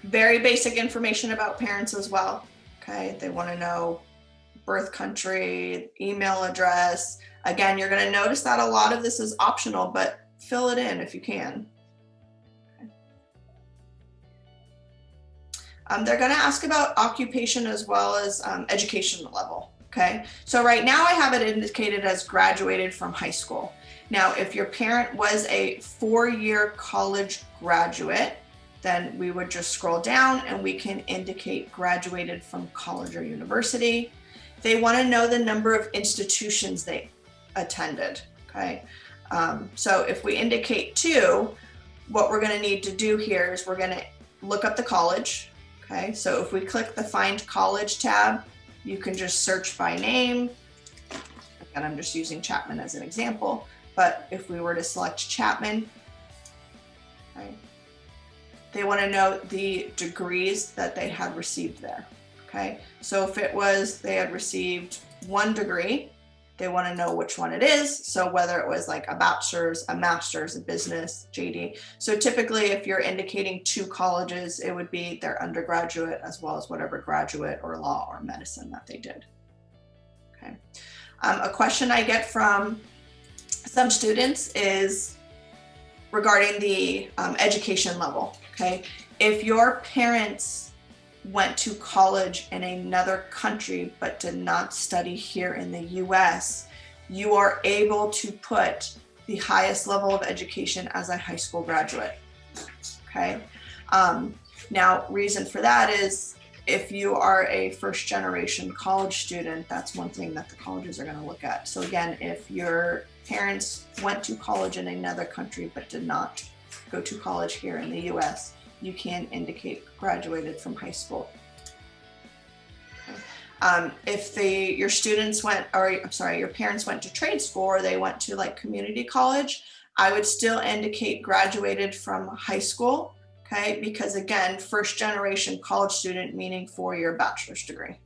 Very basic information about parents as well. Okay, they want to know birth country, email address. Again, you're going to notice that a lot of this is optional, but fill it in if you can. Okay. They're going to ask about occupation as well as education level. Okay, so right now I have it indicated as graduated from high school. Now, if your parent was a 4-year college graduate, then we would just scroll down and we can indicate graduated from college or university. They want to know the number of institutions they attended, okay? So if we indicate 2, what we're going to need to do here is we're going to look up the college, okay? So if we click the Find College tab, you can just search by name. Again, I'm just using Chapman as an example, but if we were to select Chapman, okay, they want to know the degrees that they had received there. Okay, so if it was they had received 1 degree, they want to know which one it is. So whether it was like a bachelor's, a master's, a business, JD. So typically if you're indicating 2 colleges, it would be their undergraduate as well as whatever graduate or law or medicine that they did. Okay, a question I get from some students is regarding the education level. Okay, if your parents went to college in another country but did not study here in the US, you are able to put the highest level of education as a high school graduate. Okay, now reason for that is If you are a first generation college student, that's one thing that the colleges are going to look at. So again, if your parents went to college in another country but did not go to college here in the US, you can indicate graduated from high school. If your students went, or I'm sorry, your parents went to trade school or they went to like community college, I would still indicate graduated from high school, okay? Because again, first generation college student, meaning 4-year bachelor's degree.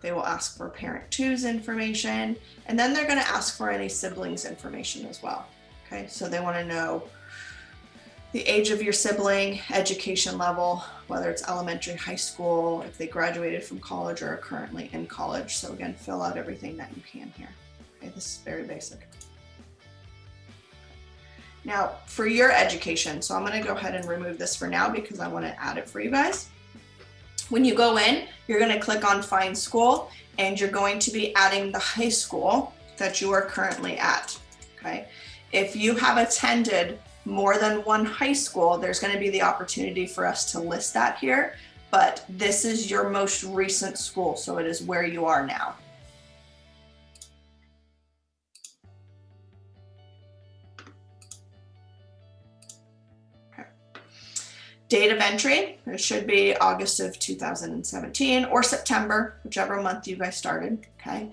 They will ask for parent two's information, and then they're going to ask for any siblings information as well, okay? So they want to know the age of your sibling, education level, whether it's elementary, high school, if they graduated from college or are currently in college. So again, fill out everything that you can here. Okay, this is very basic. Now for your education, so I'm going to go ahead and remove this for now because I want to add it for you guys. When you go in, you're going to click on Find School, and you're going to be adding the high school that you are currently at. Okay, if you have attended more than one high school, there's going to be the opportunity for us to list that here, but this is your most recent school, so it is where you are now. Okay. Date of entry, it should be August of 2017 or September, whichever month you guys started. Okay.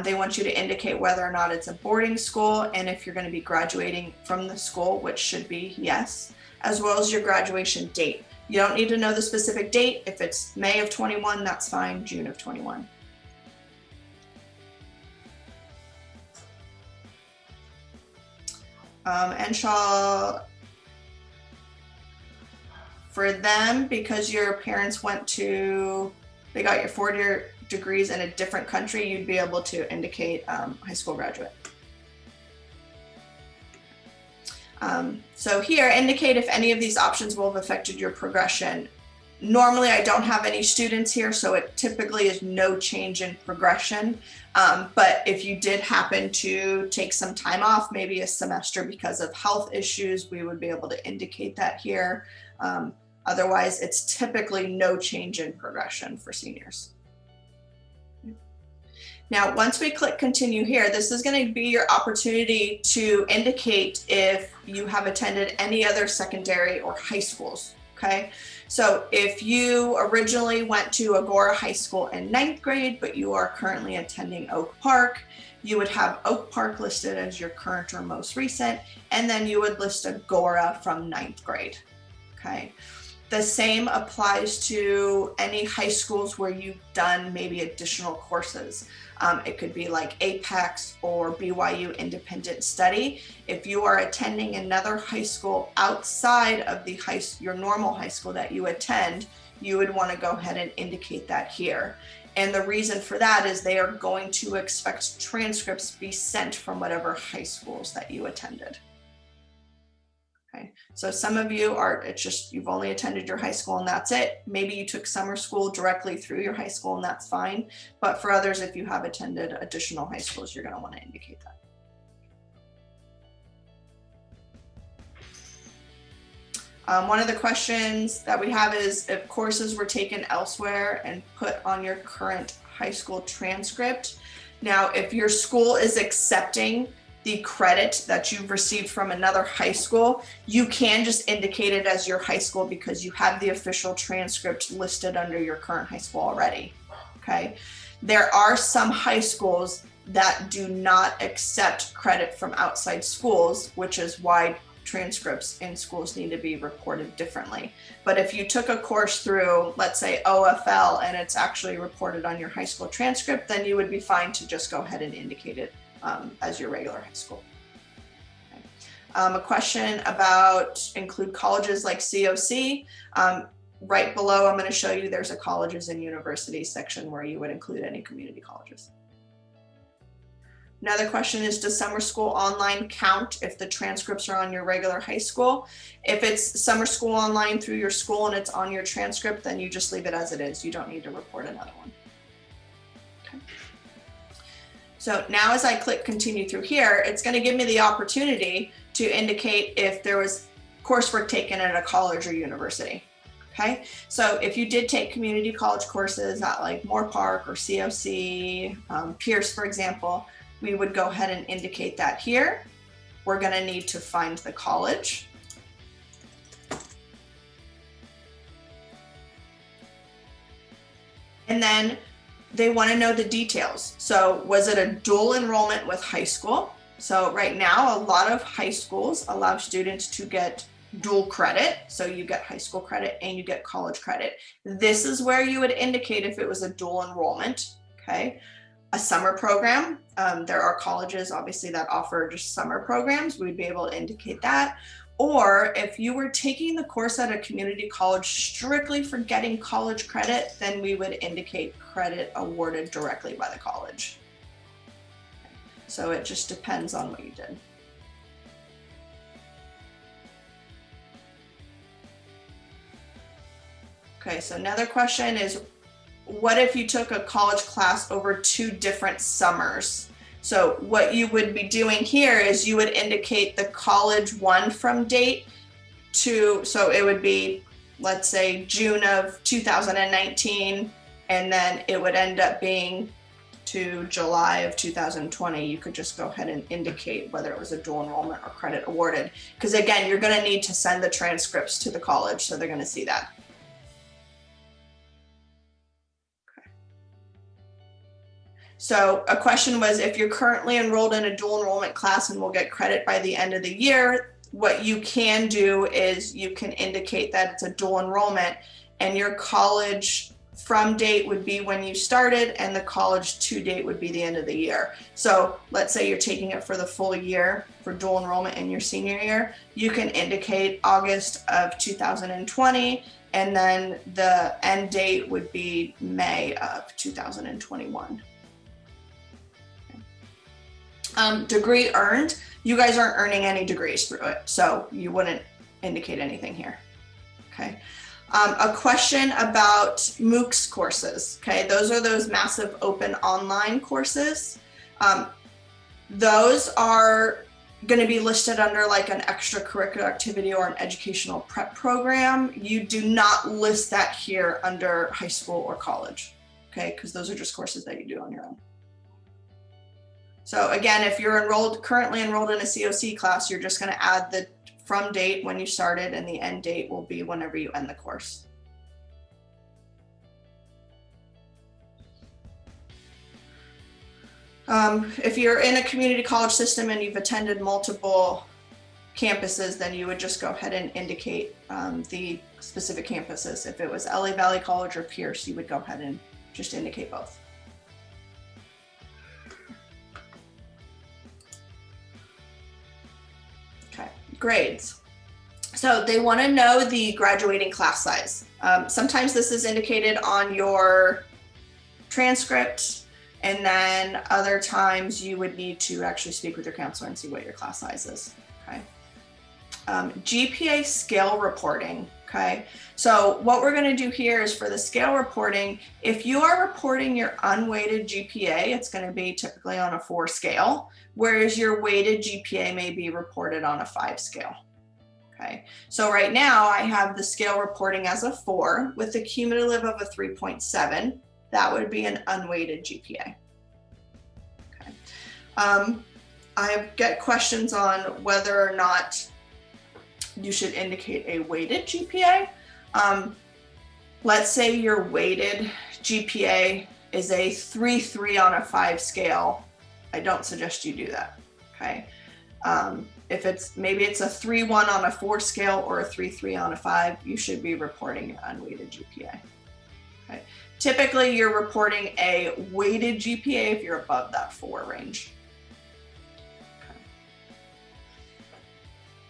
They want you to indicate whether or not it's a boarding school and if you're going to be graduating from the school, which should be yes, as well as your graduation date. You don't need to know the specific date. If it's May of 21, that's fine, June of 21. For them, because your parents they got your 4-year degrees in a different country, you'd be able to indicate high school graduate. So here, indicate if any of these options will have affected your progression. Normally, I don't have any students here, so it typically is no change in progression. But if you did happen to take some time off, maybe a semester because of health issues, we would be able to indicate that here. Otherwise, it's typically no change in progression for seniors. Now, once we click continue here, this is going to be your opportunity to indicate if you have attended any other secondary or high schools, okay? So if you originally went to Agora High School in 9th grade, but you are currently attending Oak Park, you would have Oak Park listed as your current or most recent, and then you would list Agora from 9th grade, okay? The same applies to any high schools where you've done maybe additional courses. It could be like Apex or BYU Independent Study. If you are attending another high school outside of the your normal high school that you attend, you would want to go ahead and indicate that here. And the reason for that is they are going to expect transcripts be sent from whatever high schools that you attended. Okay. So some of you it's just, you've only attended your high school and that's it. Maybe you took summer school directly through your high school and that's fine. But for others, if you have attended additional high schools, you're going to want to indicate that. One of the questions that we have is if courses were taken elsewhere and put on your current high school transcript. Now, if your school is accepting the credit that you've received from another high school, you can just indicate it as your high school because you have the official transcript listed under your current high school already, okay? There are some high schools that do not accept credit from outside schools, which is why transcripts in schools need to be reported differently. But if you took a course through, let's say OFL, and it's actually reported on your high school transcript, then you would be fine to just go ahead and indicate it as your regular high school. Okay. A question about include colleges like COC. Right below, I'm going to show you there's a colleges and universities section where you would include any community colleges. Another question is, does summer school online count if the transcripts are on your regular high school? If it's summer school online through your school and it's on your transcript, then you just leave it as it is. You don't need to report another one. Okay. So now as I click continue through here, it's going to give me the opportunity to indicate if there was coursework taken at a college or university. Okay, so if you did take community college courses at like Moore Park or COC, Pierce, for example, we would go ahead and indicate that here. We're going to need to find the college. And then they want to know the details. So was it a dual enrollment with high school? So right now, a lot of high schools allow students to get dual credit. So you get high school credit and you get college credit. This is where you would indicate if it was a dual enrollment, okay? A summer program. There are colleges obviously that offer just summer programs. We'd be able to indicate that. Or if you were taking the course at a community college strictly for getting college credit, then we would indicate credit awarded directly by the college. So it just depends on what you did. Okay, so another question is, what if you took a college class over 2 different summers? So what you would be doing here is you would indicate the college one from date to, so it would be, let's say, June of 2019, and then it would end up being to July of 2020. You could just go ahead and indicate whether it was a dual enrollment or credit awarded. Because again, you're going to need to send the transcripts to the college, so they're going to see that. So a question was, if you're currently enrolled in a dual enrollment class and will get credit by the end of the year, what you can do is you can indicate that it's a dual enrollment, and your college from date would be when you started and the college to date would be the end of the year. So let's say you're taking it for the full year for dual enrollment in your senior year, you can indicate August of 2020, and then the end date would be May of 2021. Degree earned, you guys aren't earning any degrees through it, so you wouldn't indicate anything here. Okay. A question about MOOCs courses. Okay, those are those massive open online courses. Those are going to be listed under like an extracurricular activity or an educational prep program. You do not list that here under high school or college, okay, because those are just courses that you do on your own. So again, if you're currently enrolled in a COC class, you're just going to add the from date when you started, and the end date will be whenever you end the course. If you're in a community college system and you've attended multiple campuses, then you would just go ahead and indicate the specific campuses. If it was LA Valley College or Pierce, you would go ahead and just indicate both. Okay, grades. So they want to know the graduating class size. Sometimes this is indicated on your transcript, and then other times you would need to actually speak with your counselor and see what your class size is. Okay. GPA scale reporting. Okay. So what we're going to do here is for the scale reporting, if you are reporting your unweighted GPA, it's going to be typically on a 4 scale, whereas your weighted GPA may be reported on a 5 scale. Okay. So right now I have the scale reporting as a 4 with a cumulative of a 3.7. That would be an unweighted GPA. Okay. I get questions on whether or not you should indicate a weighted GPA. Let's say your weighted GPA is a 3.3 on a 5 scale. I don't suggest you do that. Okay. If maybe it's a 3.1 on a 4 scale or a 3.3 on a 5, you should be reporting your unweighted GPA. Okay. Typically, you're reporting a weighted GPA if you're above that 4 range.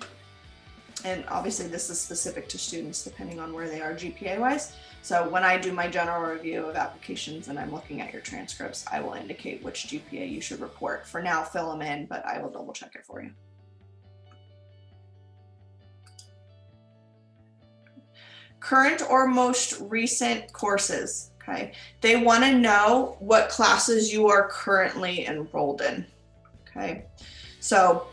Okay. And obviously, this is specific to students depending on where they are GPA-wise. So when I do my general review of applications and I'm looking at your transcripts, I will indicate which GPA you should report. For now, fill them in, but I will double check it for you. Current or most recent courses. Okay, they want to know what classes you are currently enrolled in. Okay, so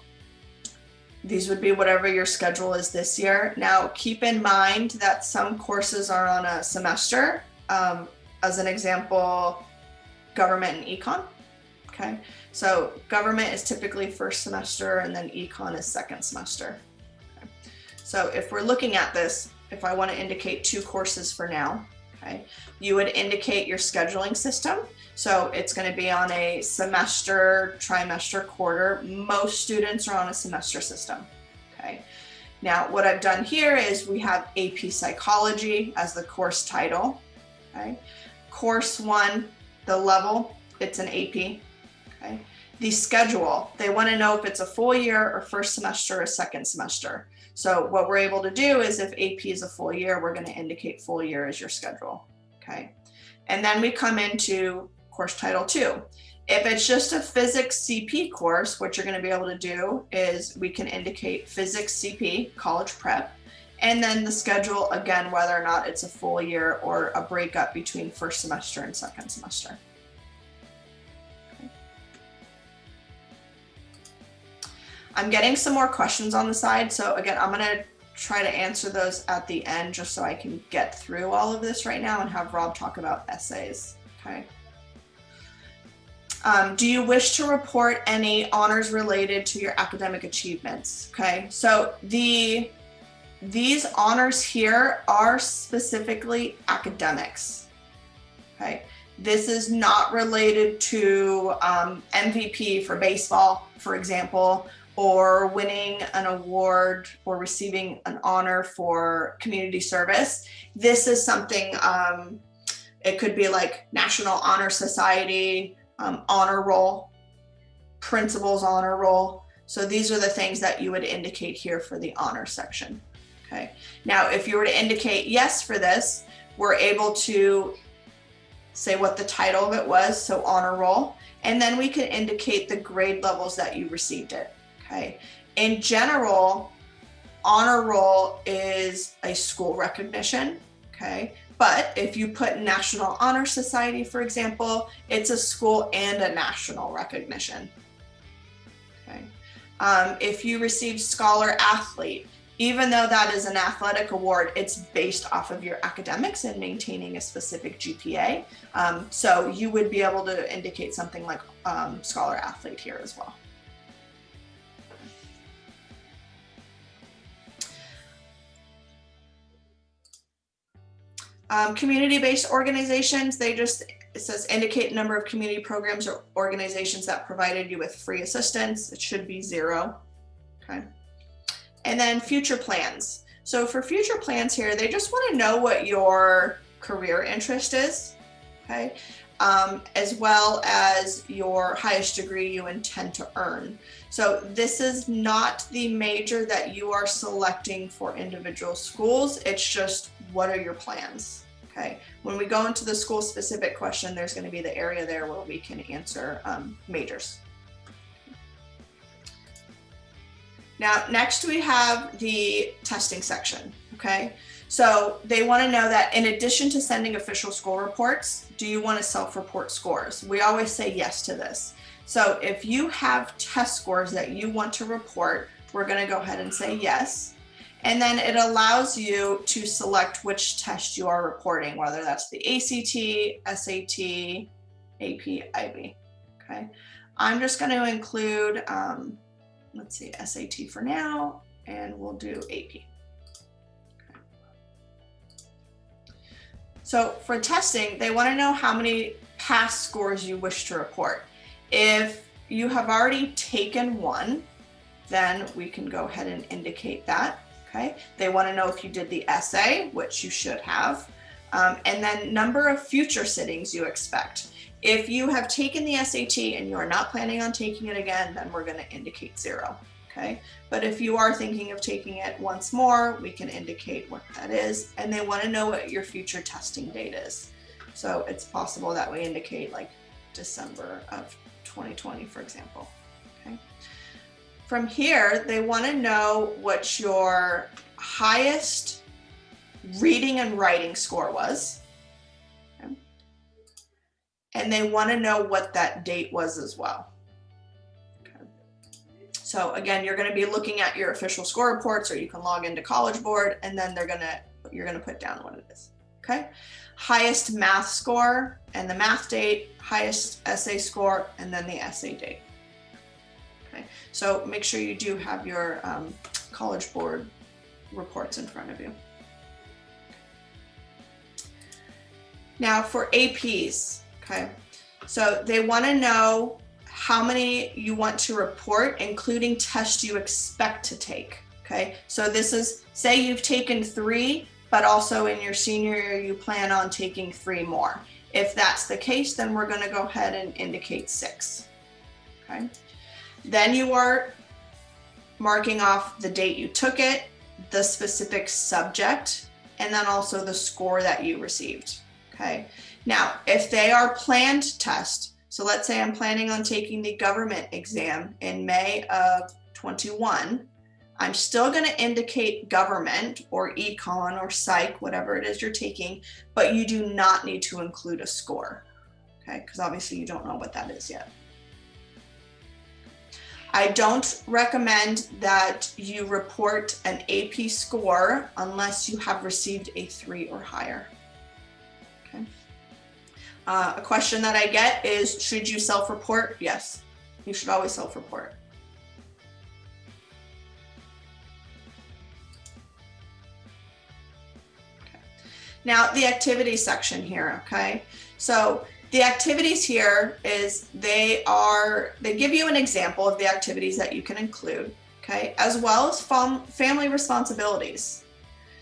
These would be whatever your schedule is this year. Now, keep in mind that some courses are on a semester. As an example, government and econ. Okay, so government is typically first semester and then econ is second semester. Okay. So if we're looking at this, if I want to indicate 2 courses for now, okay, you would indicate your scheduling system. So it's going to be on a semester, trimester, quarter. Most students are on a semester system. Okay. Now, what I've done here is we have AP Psychology as the course title. Okay. Course 1, the level, it's an AP. Okay. The schedule, they want to know if it's a full year or first semester or second semester. So what we're able to do is if AP is a full year, we're going to indicate full year as your schedule. Okay. And then we come into course title 2. If it's just a physics CP course, what you're going to be able to do is we can indicate physics CP, college prep, and then the schedule, again, whether or not it's a full year or a breakup between first semester and second semester. Okay. I'm getting some more questions on the side. So again, I'm going to try to answer those at the end just so I can get through all of this right now and have Rob talk about essays. Okay. Do you wish to report any honors related to your academic achievements? Okay, so these honors here are specifically academics. Okay, this is not related to MVP for baseball, for example, or winning an award or receiving an honor for community service. This is something, it could be like National Honor Society, honor roll, principal's honor roll. So these are the things that you would indicate here for the honor section. Okay. Now, if you were to indicate yes for this, we're able to say what the title of it was, so honor roll, and then we can indicate the grade levels that you received it. Okay. In general, honor roll is a school recognition. Okay. But if you put National Honor Society, for example, it's a school and a national recognition. Okay. If you receive Scholar Athlete, even though that is an athletic award, it's based off of your academics and maintaining a specific GPA. So you would be able to indicate something like Scholar Athlete here as well. Community-based organizations, it says indicate number of community programs or organizations that provided you with free assistance. It should be 0. Okay. And then future plans. So for future plans here, they just want to know what your career interest is. Okay. As well as your highest degree you intend to earn. So this is not the major that you are selecting for individual schools. It's just what are your plans? Okay. When we go into the school specific question, there's going to be the area there where we can answer majors. Now, next we have the testing section. Okay. So they want to know that in addition to sending official school reports, do you want to self-report scores? We always say yes to this. So if you have test scores that you want to report, we're going to go ahead and say yes. And then it allows you to select which test you are reporting, whether that's the ACT, SAT, AP, IB. Okay. I'm just going to include, let's see, SAT for now, and we'll do AP. So for testing, they want to know how many pass scores you wish to report. If you have already taken one, then we can go ahead and indicate that. Okay. They want to know if you did the essay, which you should have, and then number of future sittings you expect. If you have taken the SAT and you are not planning on taking it again, then we're going to indicate 0. Okay. But if you are thinking of taking it once more, we can indicate what that is. And they want to know what your future testing date is. So it's possible that we indicate like December of 2020, for example. Okay. From here, they want to know what your highest reading and writing score was. Okay. And they want to know what that date was as well. So again, you're going to be looking at your official score reports, or you can log into College Board, and then you're going to put down what it is. Okay. Highest math score and the math date, highest essay score, and then the essay date. Okay. So make sure you do have your College Board reports in front of you. Now for APs, okay. So they want to know how many you want to report, including tests you expect to take. Okay, so this is, say you've taken 3, but also in your senior year, you plan on taking 3 more. If that's the case, then we're going to go ahead and indicate 6. Okay, then you are marking off the date you took it, the specific subject, and then also the score that you received. Okay, now if they are planned tests, so let's say I'm planning on taking the government exam in May of 21. I'm still going to indicate government or econ or psych, whatever it is you're taking, but you do not need to include a score, okay? Because obviously you don't know what that is yet. I don't recommend that you report an AP score unless you have received a 3 or higher, okay? A question that I get is, should you self-report? Yes, you should always self-report. Okay. Now the activities section here, okay? So the activities here is they give you an example of the activities that you can include, okay? As well as family responsibilities.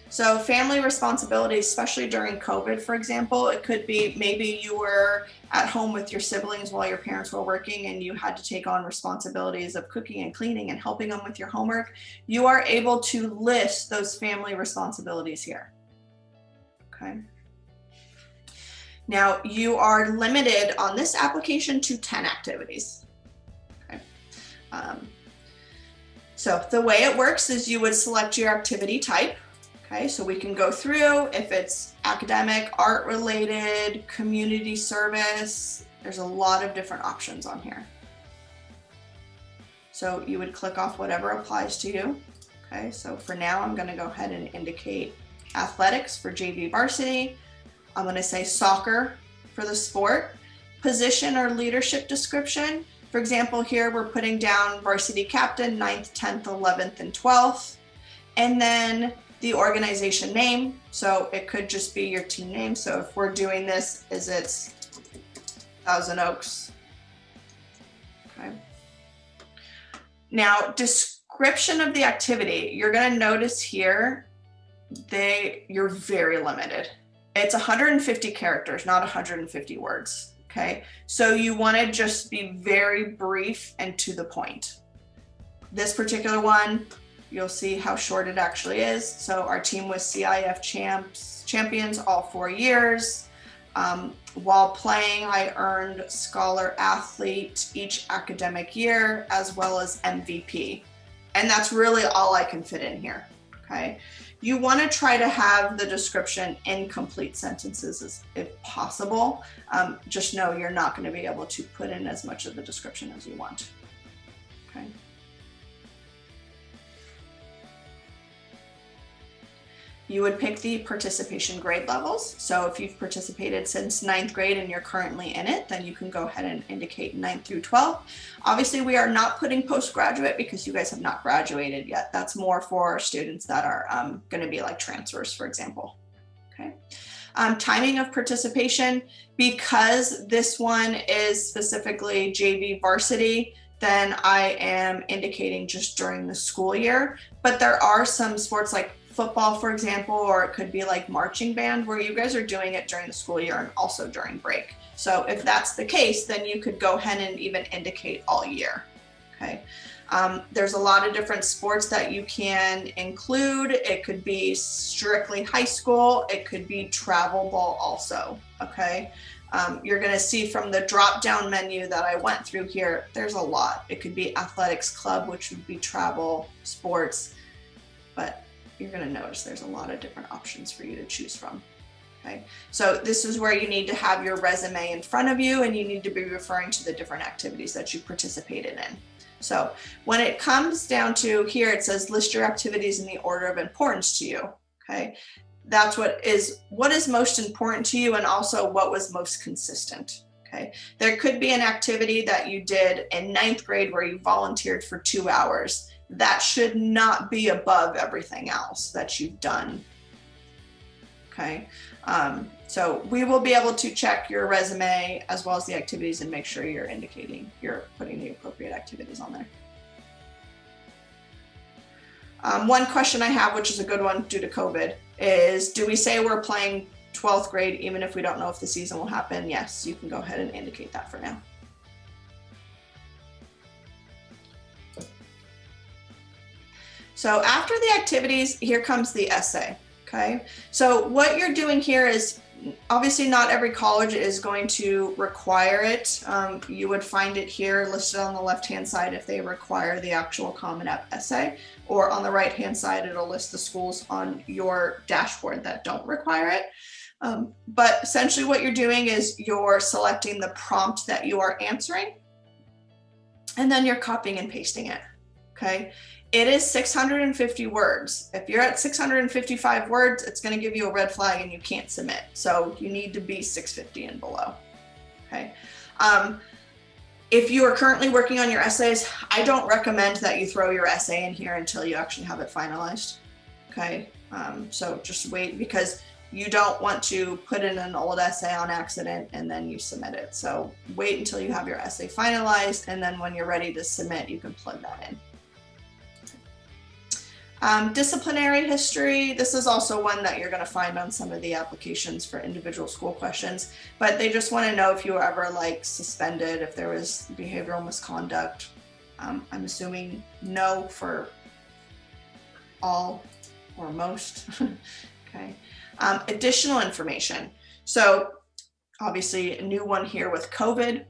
So family responsibilities, especially during COVID, for example, it could be maybe you were at home with your siblings while your parents were working and you had to take on responsibilities of cooking and cleaning and helping them with your homework. You are able to list those family responsibilities here, okay? Now you are limited on this application to 10 activities, okay? So the way it works is you would select your activity type. Okay, so we can go through if it's academic, art related, community service. There's a lot of different options on here. So you would click off whatever applies to you. Okay, so for now, I'm going to go ahead and indicate athletics for JV varsity. I'm going to say soccer for the sport, position or leadership description. For example, here we're putting down varsity captain, 9th, 10th, 11th, and 12th. And then the organization name, so it could just be your team name. So if we're doing this, it's Thousand Oaks. Okay. Now, description of the activity, you're going to notice here, you're very limited. It's 150 characters, not 150 words. Okay. So you want to just be very brief and to the point. This particular one, you'll see how short it actually is. So our team was CIF champions all 4 years. While playing, I earned scholar athlete each academic year, as well as MVP. And that's really all I can fit in here, okay? You wanna try to have the description in complete sentences if possible. Just know you're not gonna be able to put in as much of the description as you want, okay? You would pick the participation grade levels. So if you've participated since 9th grade and you're currently in it, then you can go ahead and indicate 9th through 12th. Obviously, we are not putting postgraduate because you guys have not graduated yet. That's more for students that are going to be like transfers, for example. Okay. Timing of participation, because this one is specifically JV varsity, then I am indicating just during the school year. But there are some sports like football, for example, or it could be like marching band where you guys are doing it during the school year and also during break. So if that's the case, then you could go ahead and even indicate all year, okay? There's a lot of different sports that you can include. It could be strictly high school. It could be travel ball also, okay? You're gonna see from the drop-down menu that I went through here, there's a lot. It could be athletics club, which would be travel, sports, but you're going to notice there's a lot of different options for you to choose from. Okay, so this is where you need to have your resume in front of you and you need to be referring to the different activities that you participated in. So when it comes down to here, it says list your activities in the order of importance to you. Okay. That's what is most important to you, and also what was most consistent. Okay. There could be an activity that you did in 9th grade where you volunteered for 2 hours. That should not be above everything else that you've done. Okay. So we will be able to check your resume as well as the activities and make sure you're putting the appropriate activities on there. One question I have, which is a good one due to COVID, is do we say we're playing 12th grade even if we don't know if the season will happen? Yes, you can go ahead and indicate that for now. So after the activities, here comes the essay. Okay, so what you're doing here is, obviously not every college is going to require it. You would find it here listed on the left-hand side if they require the actual Common App essay, or on the right-hand side, it'll list the schools on your dashboard that don't require it. But essentially what you're doing is you're selecting the prompt that you are answering, and then you're copying and pasting it. Okay. It is 650 words. If you're at 655 words, it's going to give you a red flag and you can't submit. So you need to be 650 and below. Okay. If you are currently working on your essays, I don't recommend that you throw your essay in here until you actually have it finalized. Okay. So just wait, because you don't want to put in an old essay on accident and then you submit it. So wait until you have your essay finalized, and then when you're ready to submit, you can plug that in. Disciplinary history, this is also one that you're going to find on some of the applications for individual school questions, but they just want to know if you were ever like suspended, if there was behavioral misconduct. I'm assuming no for all or most. Okay. Additional information. So obviously a new one here with COVID.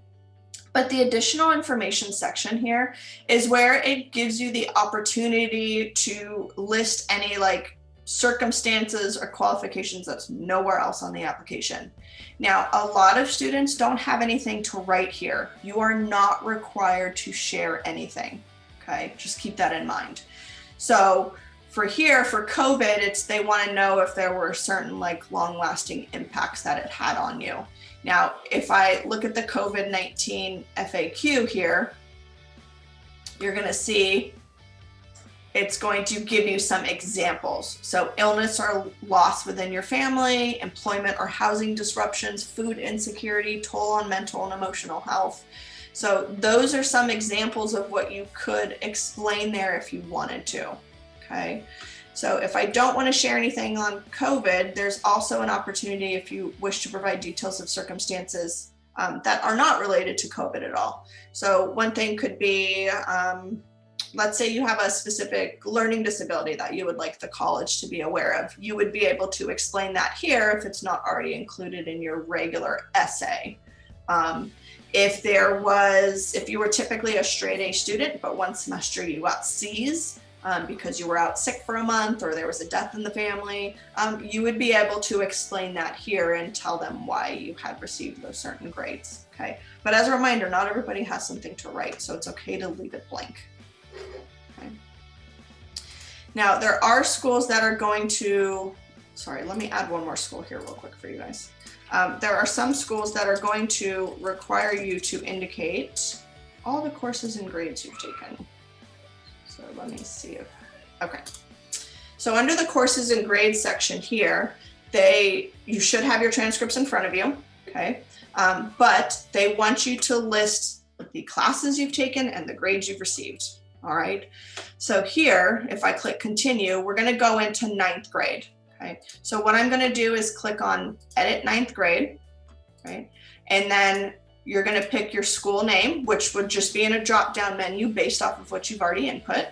But the additional information section here is where it gives you the opportunity to list any like circumstances or qualifications that's nowhere else on the application. Now, a lot of students don't have anything to write here. You are not required to share anything. Okay, just keep that in mind. So for here, for COVID, they want to know if there were certain like long-lasting impacts that it had on you. Now, if I look at the COVID-19 FAQ here, you're going to see it's going to give you some examples. So illness or loss within your family, employment or housing disruptions, food insecurity, toll on mental and emotional health. So those are some examples of what you could explain there if you wanted to. Okay. So if I don't want to share anything on COVID, there's also an opportunity if you wish to provide details of circumstances that are not related to COVID at all. So one thing could be, let's say you have a specific learning disability that you would like the college to be aware of. You would be able to explain that here if it's not already included in your regular essay. If you were typically a straight A student, but one semester you got C's, because you were out sick for a month or there was a death in the family, you would be able to explain that here and tell them why you had received those certain grades. Okay. But as a reminder, not everybody has something to write, so it's okay to leave it blank. Okay. Now, there are schools that are going to, let me add one more school here real quick for you guys. There are some schools that are going to require you to indicate all the courses and grades you've taken. So let me see okay. So under the courses and grades section here, you should have your transcripts in front of you, okay? But they want you to list the classes you've taken and the grades you've received, all right? So here, if I click continue, we're gonna go into 9th grade, okay? So what I'm gonna do is click on edit 9th grade, right? And then you're going to pick your school name, which would just be in a drop-down menu based off of what you've already input,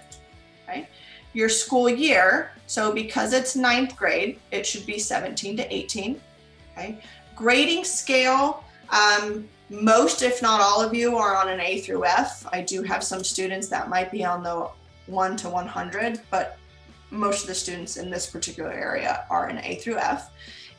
right? Your school year, so because it's 9th grade, it should be 17 to 18, okay? Grading scale, most, if not all of you are on an A through F. I do have some students that might be on the 1 to 100, but most of the students in this particular area are an A through F.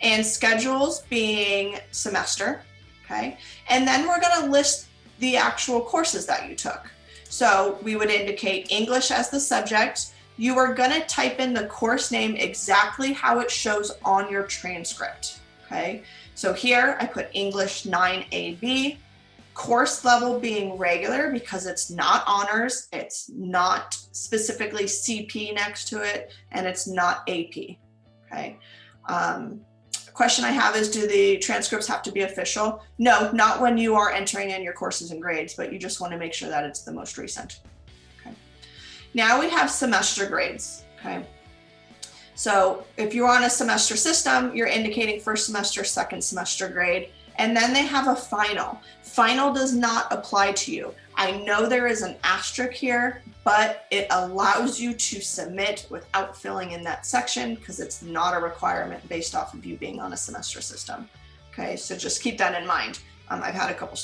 And schedules being semester. Okay. And then we're going to list the actual courses that you took. So we would indicate English as the subject. You are going to type in the course name exactly how it shows on your transcript. Okay. So here I put English 9AB, course level being regular because it's not honors, it's not specifically CP next to it, and it's not AP. Okay. Question I have is, do the transcripts have to be official? No, not when you are entering in your courses and grades, but you just want to make sure that it's the most recent. Okay. Now we have semester grades. Okay. So if you're on a semester system, you're indicating first semester, second semester grade, and then they have a final. Final does not apply to you. I know there is an asterisk here, but it allows you to submit without filling in that section because it's not a requirement based off of you being on a semester system. Okay, so just keep that in mind. I've had a couple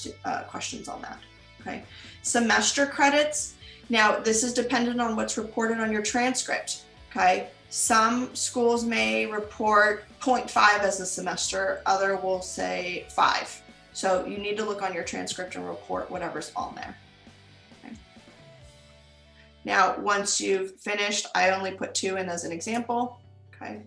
questions on that. Okay, semester credits. Now, this is dependent on what's reported on your transcript. Okay, some schools may report 0.5 as a semester, other will say 5. So you need to look on your transcript and report whatever's on there. Okay. Now, once you've finished, I only put 2 in as an example. Okay.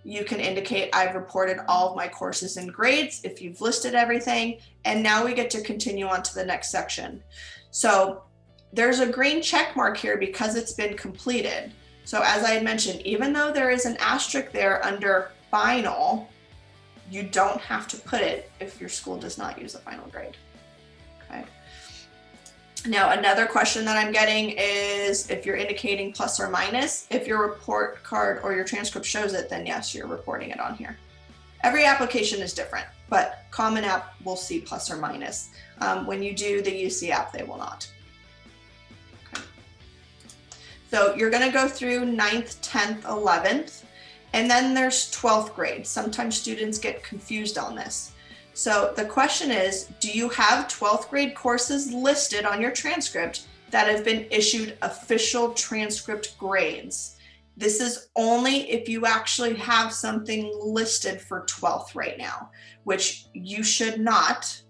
You can indicate I've reported all of my courses and grades if you've listed everything. And now we get to continue on to the next section. So there's a green check mark here because it's been completed. So as I had mentioned, even though there is an asterisk there under final, you don't have to put it if your school does not use a final grade. Okay. Now, another question that I'm getting is if you're indicating plus or minus. If your report card or your transcript shows it, then yes, you're reporting it on here. Every application is different, but Common App will see plus or minus. When you do the UC app, they will not. Okay. So you're going to go through 9th, 10th, 11th. And then there's 12th grade. Sometimes students get confused on this. So the question is, do you have 12th grade courses listed on your transcript that have been issued official transcript grades? This is only if you actually have something listed for 12th right now, which you should not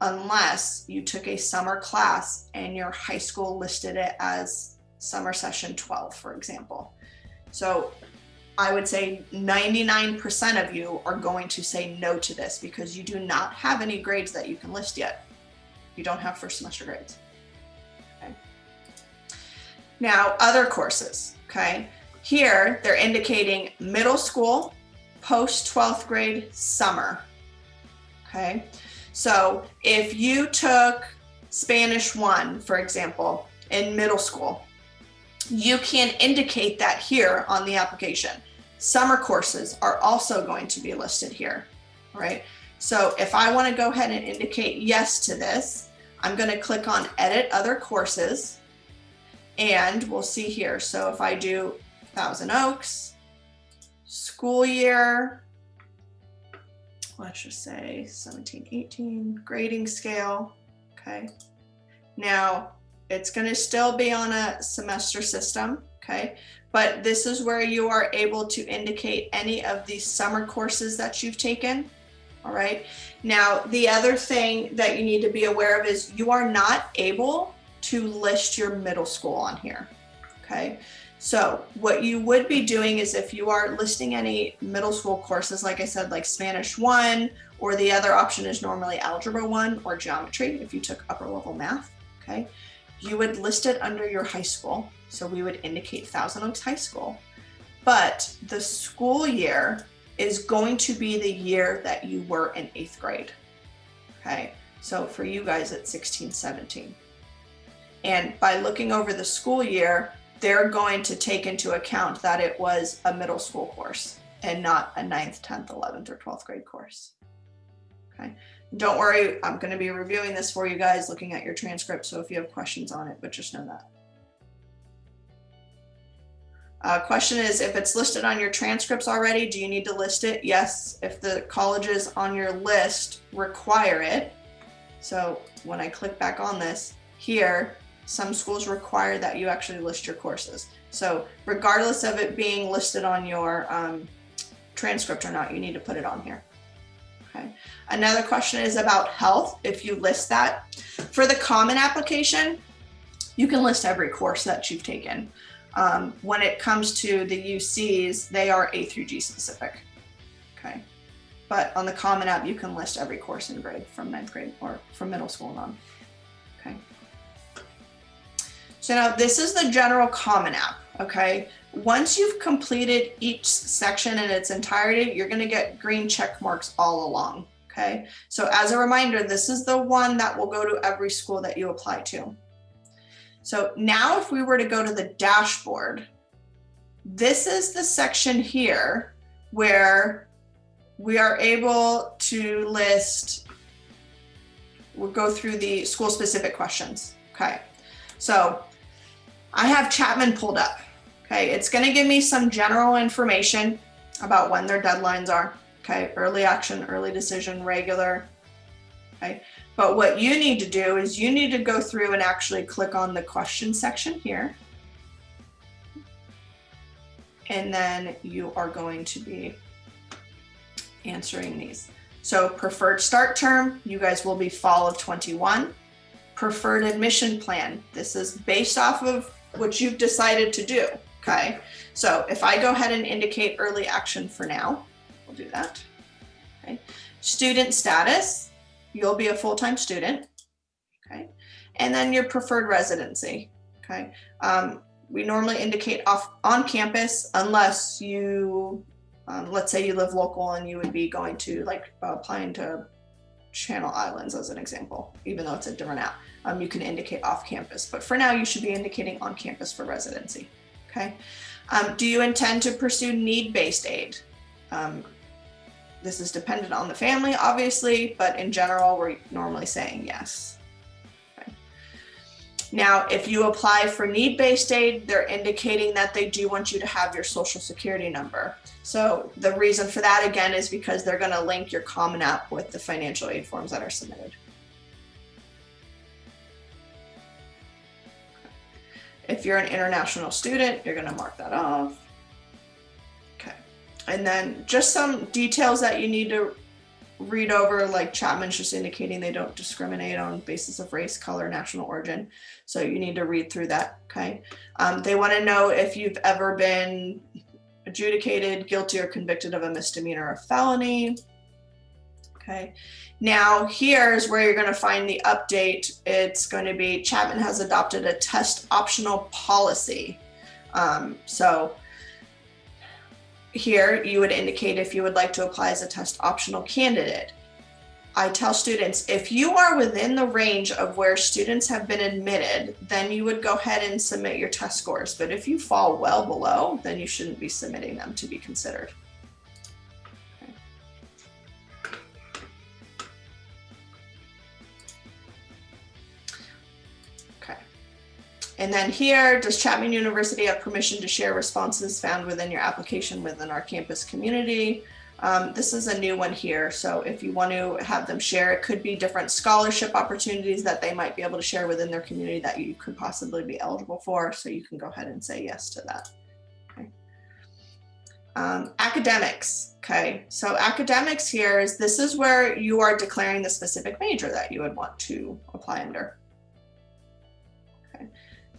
unless you took a summer class and your high school listed it as summer session 12, for example. So I would say 99% of you are going to say no to this because you do not have any grades that you can list yet. You don't have first semester grades. Okay. Now, other courses, okay? Here, they're indicating middle school, post 12th grade, summer, okay? So if you took Spanish 1, for example, in middle school, you can indicate that here on the application. Summer courses are also going to be listed here, all right? So if I want to go ahead and indicate yes to this, I'm going to click on Edit Other Courses, and we'll see here. So if I do Thousand Oaks, school year, let's just say 17-18, grading scale, okay? Now, it's going to still be on a semester system, okay? But this is where you are able to indicate any of these summer courses that you've taken, all right? Now, the other thing that you need to be aware of is you are not able to list your middle school on here, okay? So what you would be doing is if you are listing any middle school courses, like I said, like Spanish 1, or the other option is normally Algebra 1 or Geometry if you took upper level math, okay? You would list it under your high school. So we would indicate Thousand Oaks High School, but the school year is going to be the year that you were in 8th grade. Okay. So for you guys, it's 16, 17. And by looking over the school year, they're going to take into account that it was a middle school course and not a 9th, 10th, 11th, or 12th grade course. Okay. Don't worry, I'm going to be reviewing this for you guys, looking at your transcript. So if you have questions on it, but just know that. Question is, if it's listed on your transcripts already, do you need to list it? Yes, if the colleges on your list require it. So when I click back on this here, some schools require that you actually list your courses. So regardless of it being listed on your transcript or not, you need to put it on here. Okay. Another question is about health. If you list that for the common application, You can list every course that you've taken. When it comes to the UCs, they are A through G specific. Okay. But on the Common App, you can list every course in grade from 9th grade or from middle school and on. Okay. So now this is the general Common App. Okay. Once you've completed each section in its entirety, you're going to get green check marks all along. Okay. So as a reminder, this is the one that will go to every school that you apply to. So now if we were to go to the dashboard, this is the section here where we are able to list, we'll go through the school specific questions. Okay. So I have Chapman pulled up. Okay. It's going to give me some general information about when their deadlines are. Okay. Early action, early decision, regular. Okay. But what you need to do is you need to go through and actually click on the question section here. And then you are going to be answering these. So preferred start term, you guys will be fall of 21. Preferred admission plan. This is based off of what you've decided to do. Okay. So if I go ahead and indicate early action for now, we'll do that. Okay. Student status. You'll be a full-time student, okay? And then your preferred residency, okay? We normally indicate on campus unless you, let's say you live local and you would be going to like applying to Channel Islands as an example, even though it's a different app. You can indicate off campus, but for now you should be indicating on campus for residency, okay? Do you intend to pursue need-based aid? This is dependent on the family, obviously, but in general, we're normally saying yes. Okay. Now, if you apply for need-based aid, they're indicating that they do want you to have your social security number. So the reason for that, again, is because they're going to link your Common App with the financial aid forms that are submitted. If you're an international student, you're going to mark that off. And then just some details that you need to read over, like Chapman's just indicating they don't discriminate on basis of race, color, national origin. So you need to read through that, okay? They want to know if you've ever been adjudicated guilty or convicted of a misdemeanor or felony. Okay. Now here's where you're going to find the update. It's going to be Chapman has adopted a test optional policy. So here you would indicate if you would like to apply as a test optional candidate. I tell students, if you are within the range of where students have been admitted, then you would go ahead and submit your test scores. But if you fall well below, then you shouldn't be submitting them to be considered. And then here, does Chapman University have permission to share responses found within your application within our campus community? This is a new one here. So if you want to have them share, it could be different scholarship opportunities that they might be able to share within their community that you could possibly be eligible for. So you can go ahead and say yes to that. Okay. Academics. Okay. So academics here is, this is where you are declaring the specific major that you would want to apply under.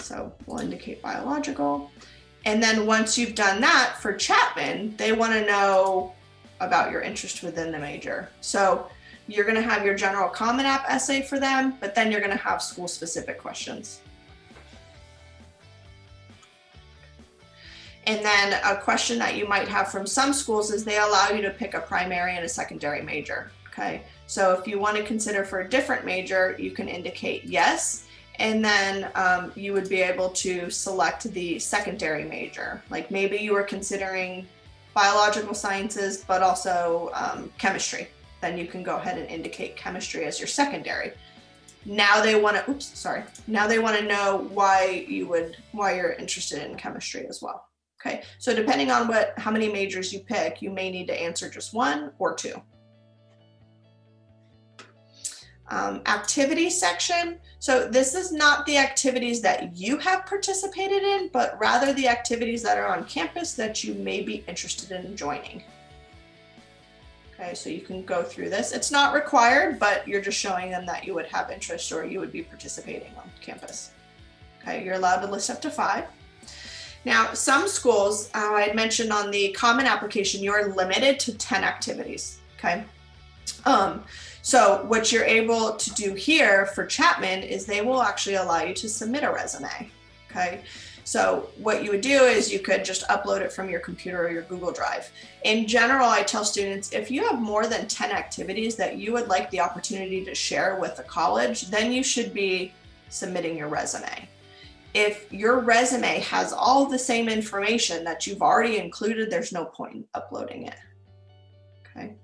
So we'll indicate biological. And then once you've done that for Chapman, they want to know about your interest within the major. So you're going to have your general Common App essay for them, but then you're going to have school specific questions. And then a question that you might have from some schools is they allow you to pick a primary and a secondary major. Okay. So if you want to consider for a different major, you can indicate yes. And then you would be able to select the secondary major. Like maybe you were considering biological sciences, but also chemistry. Then you can go ahead and indicate chemistry as your secondary. Now they want to, Now they want to know why you're interested in chemistry as well. Okay, so depending on how many majors you pick, you may need to answer just one or two. Activity section. So this is not the activities that you have participated in, but rather the activities that are on campus that you may be interested in joining. Okay, so you can go through this. It's not required, but you're just showing them that you would have interest or you would be participating on campus. Okay, you're allowed to list up to 5. Now, some schools, I had mentioned on the common application, you're limited to 10 activities, okay? So what you're able to do here for Chapman is they will actually allow you to submit a resume, okay? So what you would do is you could just upload it from your computer or your Google Drive. In general, I tell students, if you have more than 10 activities that you would like the opportunity to share with the college, then you should be submitting your resume. If your resume has all the same information that you've already included, there's no point in uploading it, okay?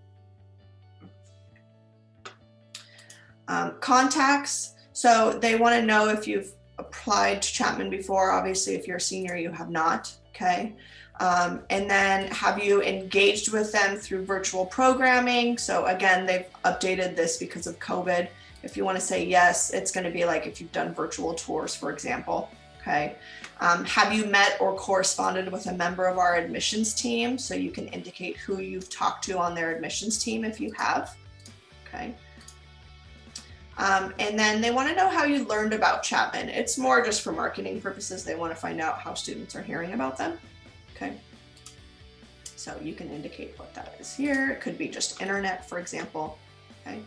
Contacts, so they want to know if you've applied to Chapman before. Obviously, if you're a senior, you have not, okay? And then have you engaged with them through virtual programming? So again, they've updated this because of COVID. If you want to say yes, it's going to be like if you've done virtual tours, for example, okay? Have you met or corresponded with a member of our admissions team? So you can indicate who you've talked to on their admissions team if you have, okay? And then they want to know how you learned about Chapman. It's more just for marketing purposes. They want to find out how students are hearing about them. Okay. So you can indicate what that is here. It could be just internet, for example. Okay.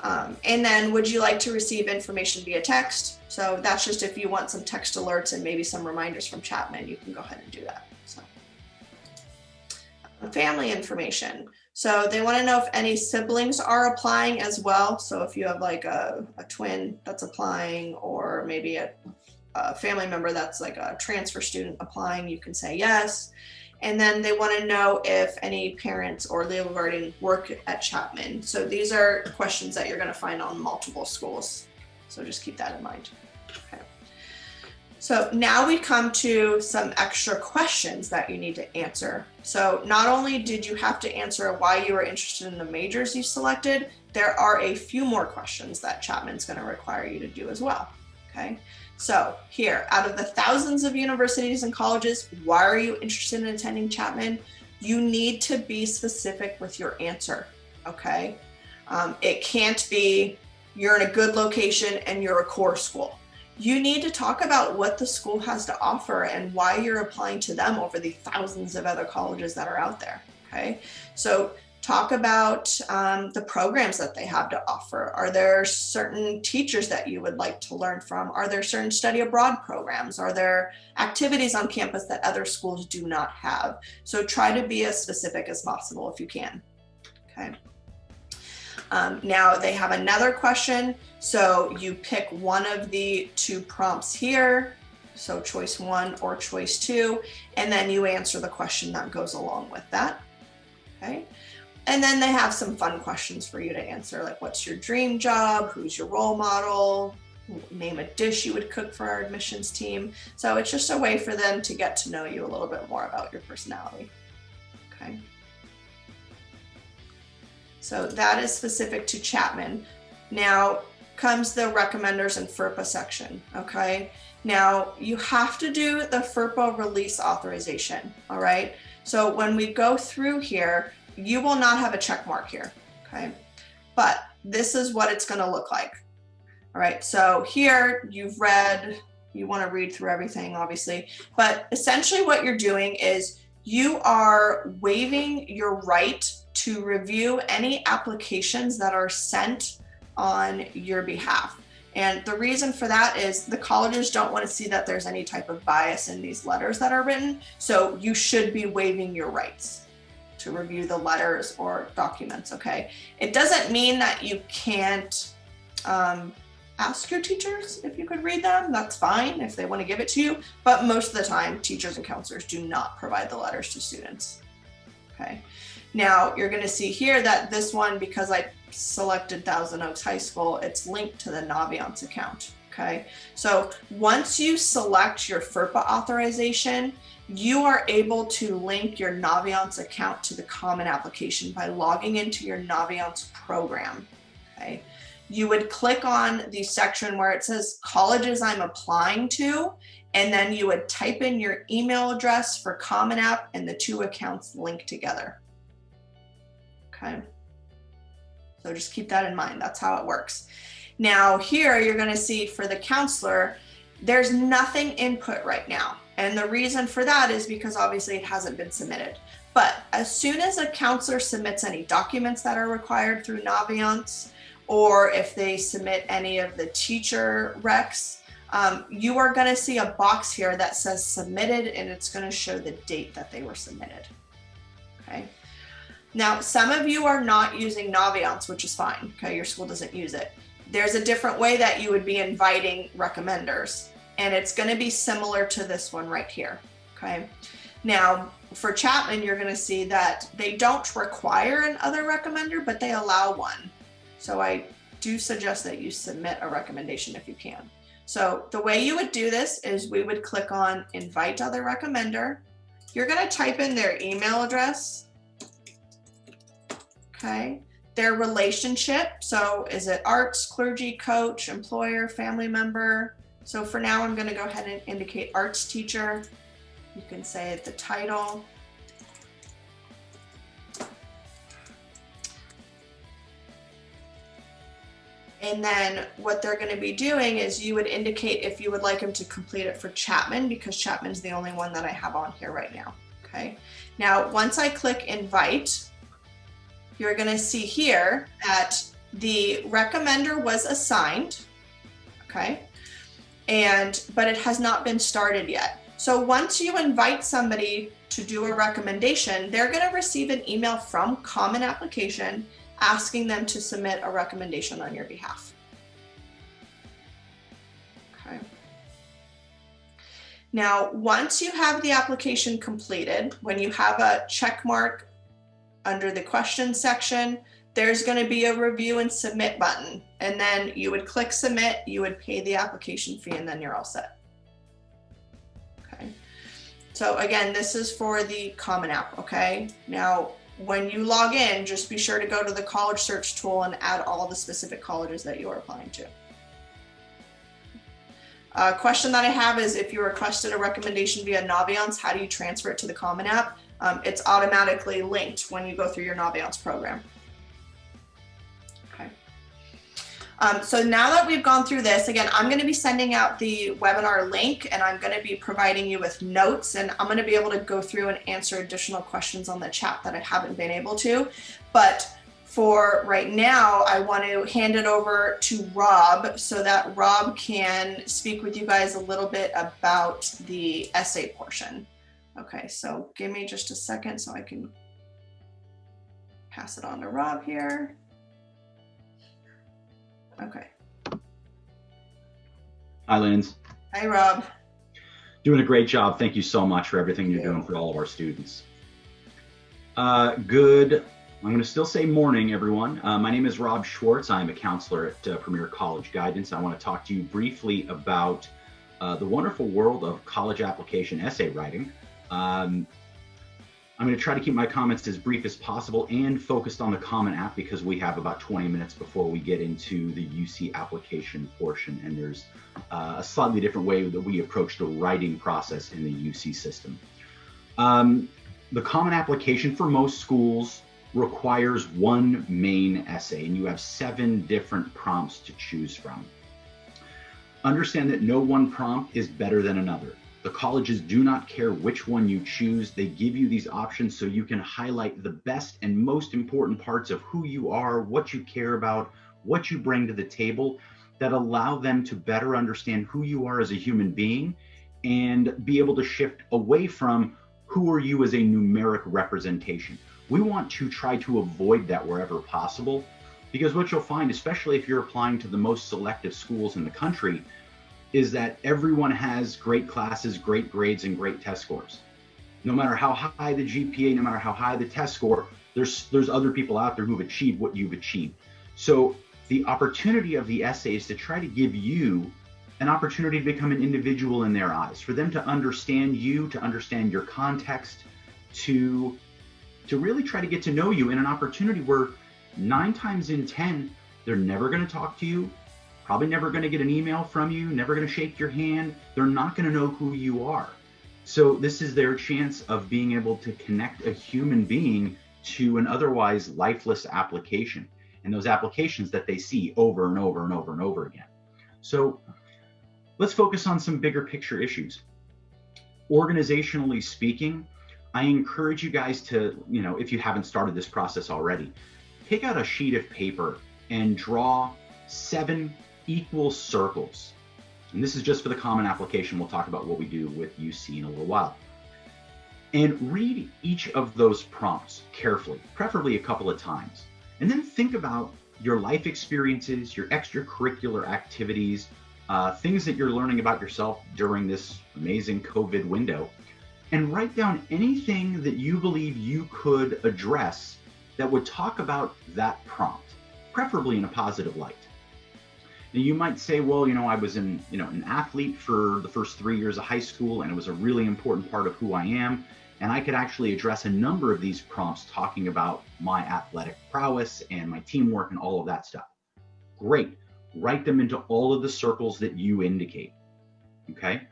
And then would you like to receive information via text? So that's just if you want some text alerts and maybe some reminders from Chapman, you can go ahead and do that. So family information. So they want to know if any siblings are applying as well. So if you have like a twin that's applying, or maybe a family member that's like a transfer student applying, you can say yes. And then they want to know if any parents or legal guardian work at Chapman. So these are questions that you're going to find on multiple schools. So just keep that in mind. Okay. So now we come to some extra questions that you need to answer. So not only did you have to answer why you were interested in the majors you selected, there are a few more questions that Chapman's going to require you to do as well. Okay. So here, out of the thousands of universities and colleges, why are you interested in attending Chapman? You need to be specific with your answer. Okay. It can't be you're in a good location and you're a core school. You need to talk about what the school has to offer and why you're applying to them over the thousands of other colleges that are out there, okay? So talk about the programs that they have to offer. Are there certain teachers that you would like to learn from? Are there certain study abroad programs? Are there activities on campus that other schools do not have? So try to be as specific as possible if you can, okay? Now they have another question. So you pick one of the 2 prompts here. So choice 1 or choice 2, and then you answer the question that goes along with that. Okay. And then they have some fun questions for you to answer, like what's your dream job? Who's your role model? Name a dish you would cook for our admissions team. So it's just a way for them to get to know you a little bit more about your personality. Okay. So that is specific to Chapman. Now comes the recommenders and FERPA section, okay? Now you have to do the FERPA release authorization, all right? So when we go through here, you will not have a check mark here, okay? But this is what it's gonna look like, all right? So here you've read, you wanna read through everything, obviously, but essentially what you're doing is you are waiving your right to review any applications that are sent on your behalf. And the reason for that is the colleges don't want to see that there's any type of bias in these letters that are written. So you should be waiving your rights to review the letters or documents, okay? It doesn't mean that you can't ask your teachers if you could read them. That's fine if they want to give it to you. But most of the time, teachers and counselors do not provide the letters to students, okay? Now you're going to see here that this one, because I selected Thousand Oaks High School, it's linked to the Naviance account, okay? So once you select your FERPA authorization, you are able to link your Naviance account to the common application by logging into your Naviance program, okay? You would click on the section where it says colleges I'm applying to, and then you would type in your email address for Common App and the 2 accounts linked together. Okay, so just keep that in mind. That's how it works. Now here you're going to see for the counselor, There's nothing input right now. And the reason for that is because obviously it hasn't been submitted. But as soon as a counselor submits any documents that are required through Naviance, or if they submit any of the teacher recs, you are going to see a box here that says submitted, and it's going to show the date that they were submitted. Okay. Now, some of you are not using Naviance, which is fine. Okay. Your school doesn't use it. There's a different way that you would be inviting recommenders, and it's going to be similar to this one right here. Okay. Now, for Chapman, you're going to see that they don't require another recommender, but they allow one. So I do suggest that you submit a recommendation if you can. So the way you would do this is we would click on invite other recommender. You're going to type in their email address. Okay. Their relationship. So is it arts, clergy, coach, employer, family member? So for now, I'm going to go ahead and indicate arts teacher. You can say the title. And then what they're going to be doing is you would indicate if you would like them to complete it for Chapman, because Chapman's the only one that I have on here right now. Okay. Now, once I click invite, you're going to see here that the recommender was assigned. Okay. But it has not been started yet. So once you invite somebody to do a recommendation, they're going to receive an email from Common Application asking them to submit a recommendation on your behalf. Okay. Now, once you have the application completed, when you have a check mark under the question section, there's going to be a review and submit button. And then you would click submit, you would pay the application fee, and then you're all set. Okay. So again, this is for the Common App. Okay. Now, when you log in, just be sure to go to the college search tool and add all the specific colleges that you are applying to. A question that I have is, if you requested a recommendation via Naviance, how do you transfer it to the Common App? It's automatically linked when you go through your Naviance program. Okay. So now that we've gone through this, again, I'm going to be sending out the webinar link, and I'm going to be providing you with notes, and I'm going to be able to go through and answer additional questions on the chat that I haven't been able to. But for right now, I want to hand it over to Rob so that Rob can speak with you guys a little bit about the essay portion. Okay, so give me just a second so I can pass it on to Rob here. Okay. Hi, Linz. Hi, Rob. Doing a great job. Thank you so much for everything you're doing for all of our students. Good. I'm going to still say morning, everyone. My name is Rob Schwartz. I'm a counselor at Premier College Guidance. I want to talk to you briefly about the wonderful world of college application essay writing. I'm going to try to keep my comments as brief as possible and focused on the Common App, because we have about 20 minutes before we get into the UC application portion, and there's a slightly different way that we approach the writing process in the UC system. The Common Application for most schools requires one main essay, and you have 7 different prompts to choose from. Understand that no one prompt is better than another. The colleges do not care which one you choose. They give you these options so you can highlight the best and most important parts of who you are, what you care about, what you bring to the table, that allow them to better understand who you are as a human being and be able to shift away from who are you as a numeric representation. We want to try to avoid that wherever possible, because what you'll find, especially if you're applying to the most selective schools in the country, is that everyone has great classes, great grades, and great test scores. No matter how high the GPA, no matter how high the test score, there's other people out there who've achieved what you've achieved. So the opportunity of the essay is to try to give you an opportunity to become an individual in their eyes, for them to understand you, to understand your context, to really try to get to know you in an opportunity where 9 times in 10, they're never going to talk to you, probably never going to get an email from you, never going to shake your hand. They're not going to know who you are. So this is their chance of being able to connect a human being to an otherwise lifeless application, and those applications that they see over and over and over and over again. So let's focus on some bigger picture issues. Organizationally speaking, I encourage you guys to, if you haven't started this process already, take out a sheet of paper and draw 7 equal circles. And this is just for the common application. We'll talk about what we do with UC in a little while. And read each of those prompts carefully, preferably a couple of times. And then think about your life experiences, your extracurricular activities, things that you're learning about yourself during this amazing COVID window, and write down anything that you believe you could address that would talk about that prompt, preferably in a positive light. Now you might say, well, I was an athlete for the first 3 years of high school, and it was a really important part of who I am. And I could actually address a number of these prompts talking about my athletic prowess and my teamwork and all of that stuff. Great. Write them into all of the circles that you indicate. Okay.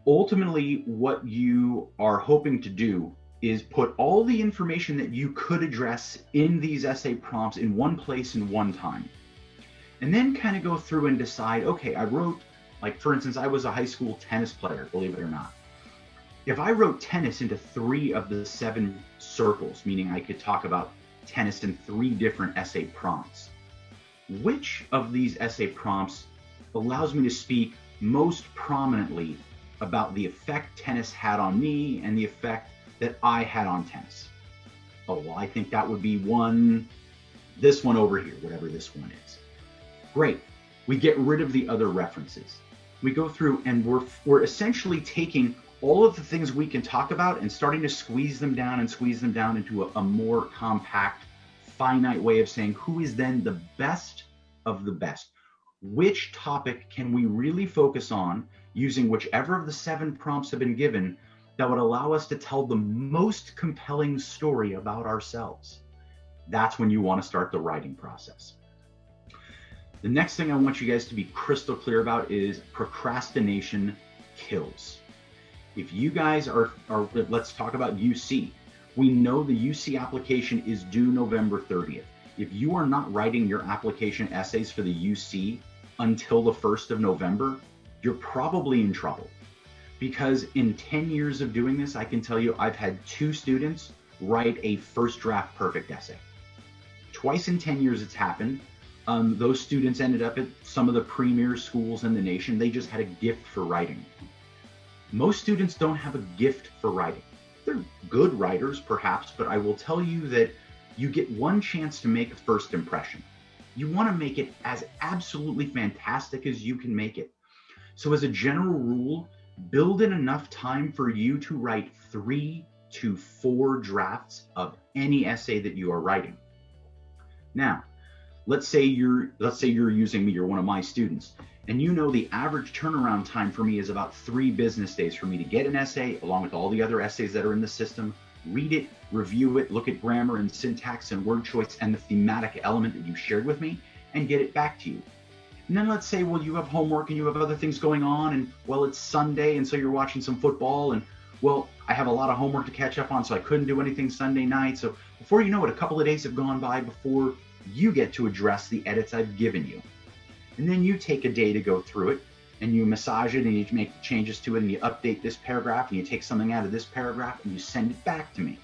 Ultimately, what you are hoping to do is put all the information that you could address in these essay prompts in one place in one time. And then kind of go through and decide, okay, I wrote, like, for instance, I was a high school tennis player, believe it or not. If I wrote tennis into 3 of the 7 circles, meaning I could talk about tennis in 3 different essay prompts, which of these essay prompts allows me to speak most prominently about the effect tennis had on me and the effect that I had on tennis? Oh, well, I think that would be this one over here, whatever this one is. Great. We get rid of the other references. We go through and we're essentially taking all of the things we can talk about and starting to squeeze them down into a more compact, finite way of saying who is then the best of the best. Which topic can we really focus on using whichever of the 7 prompts have been given that would allow us to tell the most compelling story about ourselves? That's when you want to start the writing process. The next thing I want you guys to be crystal clear about is procrastination kills. If you guys are let's talk about UC. We know the UC application is due November 30th. If you are not writing your application essays for the UC until the 1st of November, you're probably in trouble. Because in 10 years of doing this, I can tell you I've had 2 students write a first draft perfect essay. Twice in 10 years it's happened. Those students ended up at some of the premier schools in the nation. They just had a gift for writing. Most students don't have a gift for writing. They're good writers, perhaps, but I will tell you that you get one chance to make a first impression. You want to make it as absolutely fantastic as you can make it. So as a general rule, build in enough time for you to write 3 to 4 drafts of any essay that you are writing. Now, let's say you're using me, you're one of my students, and you know the average turnaround time for me is about 3 business days for me to get an essay, along with all the other essays that are in the system, read it, review it, look at grammar and syntax and word choice and the thematic element that you shared with me, and get it back to you. And then let's say, well, you have homework and you have other things going on, and well, it's Sunday, and so you're watching some football, and well, I have a lot of homework to catch up on, so I couldn't do anything Sunday night. So before you know it, a couple of days have gone by before you get to address the edits I've given you. And then you take a day to go through it, and you massage it, and you make changes to it, and you update this paragraph, and you take something out of this paragraph, and you send it back to me.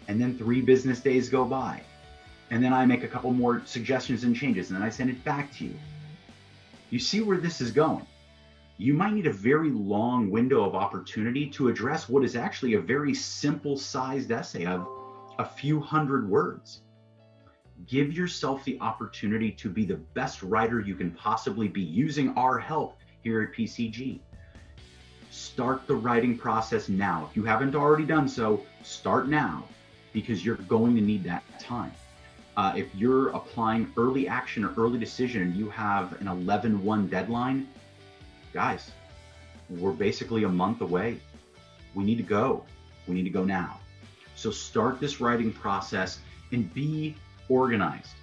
And then 3 business days go by. And then I make a couple more suggestions and changes, and then I send it back to you. You see where this is going. You might need a very long window of opportunity to address what is actually a very simple sized essay of a few hundred words. Give yourself the opportunity to be the best writer you can possibly be using our help here at PCG. Start the writing process now. If you haven't already done so, start now, because you're going to need that time. If you're applying early action or early decision and you have an 11/1 deadline, guys, we're basically a month away. We need to go. We need to go now. So start this writing process and be organized.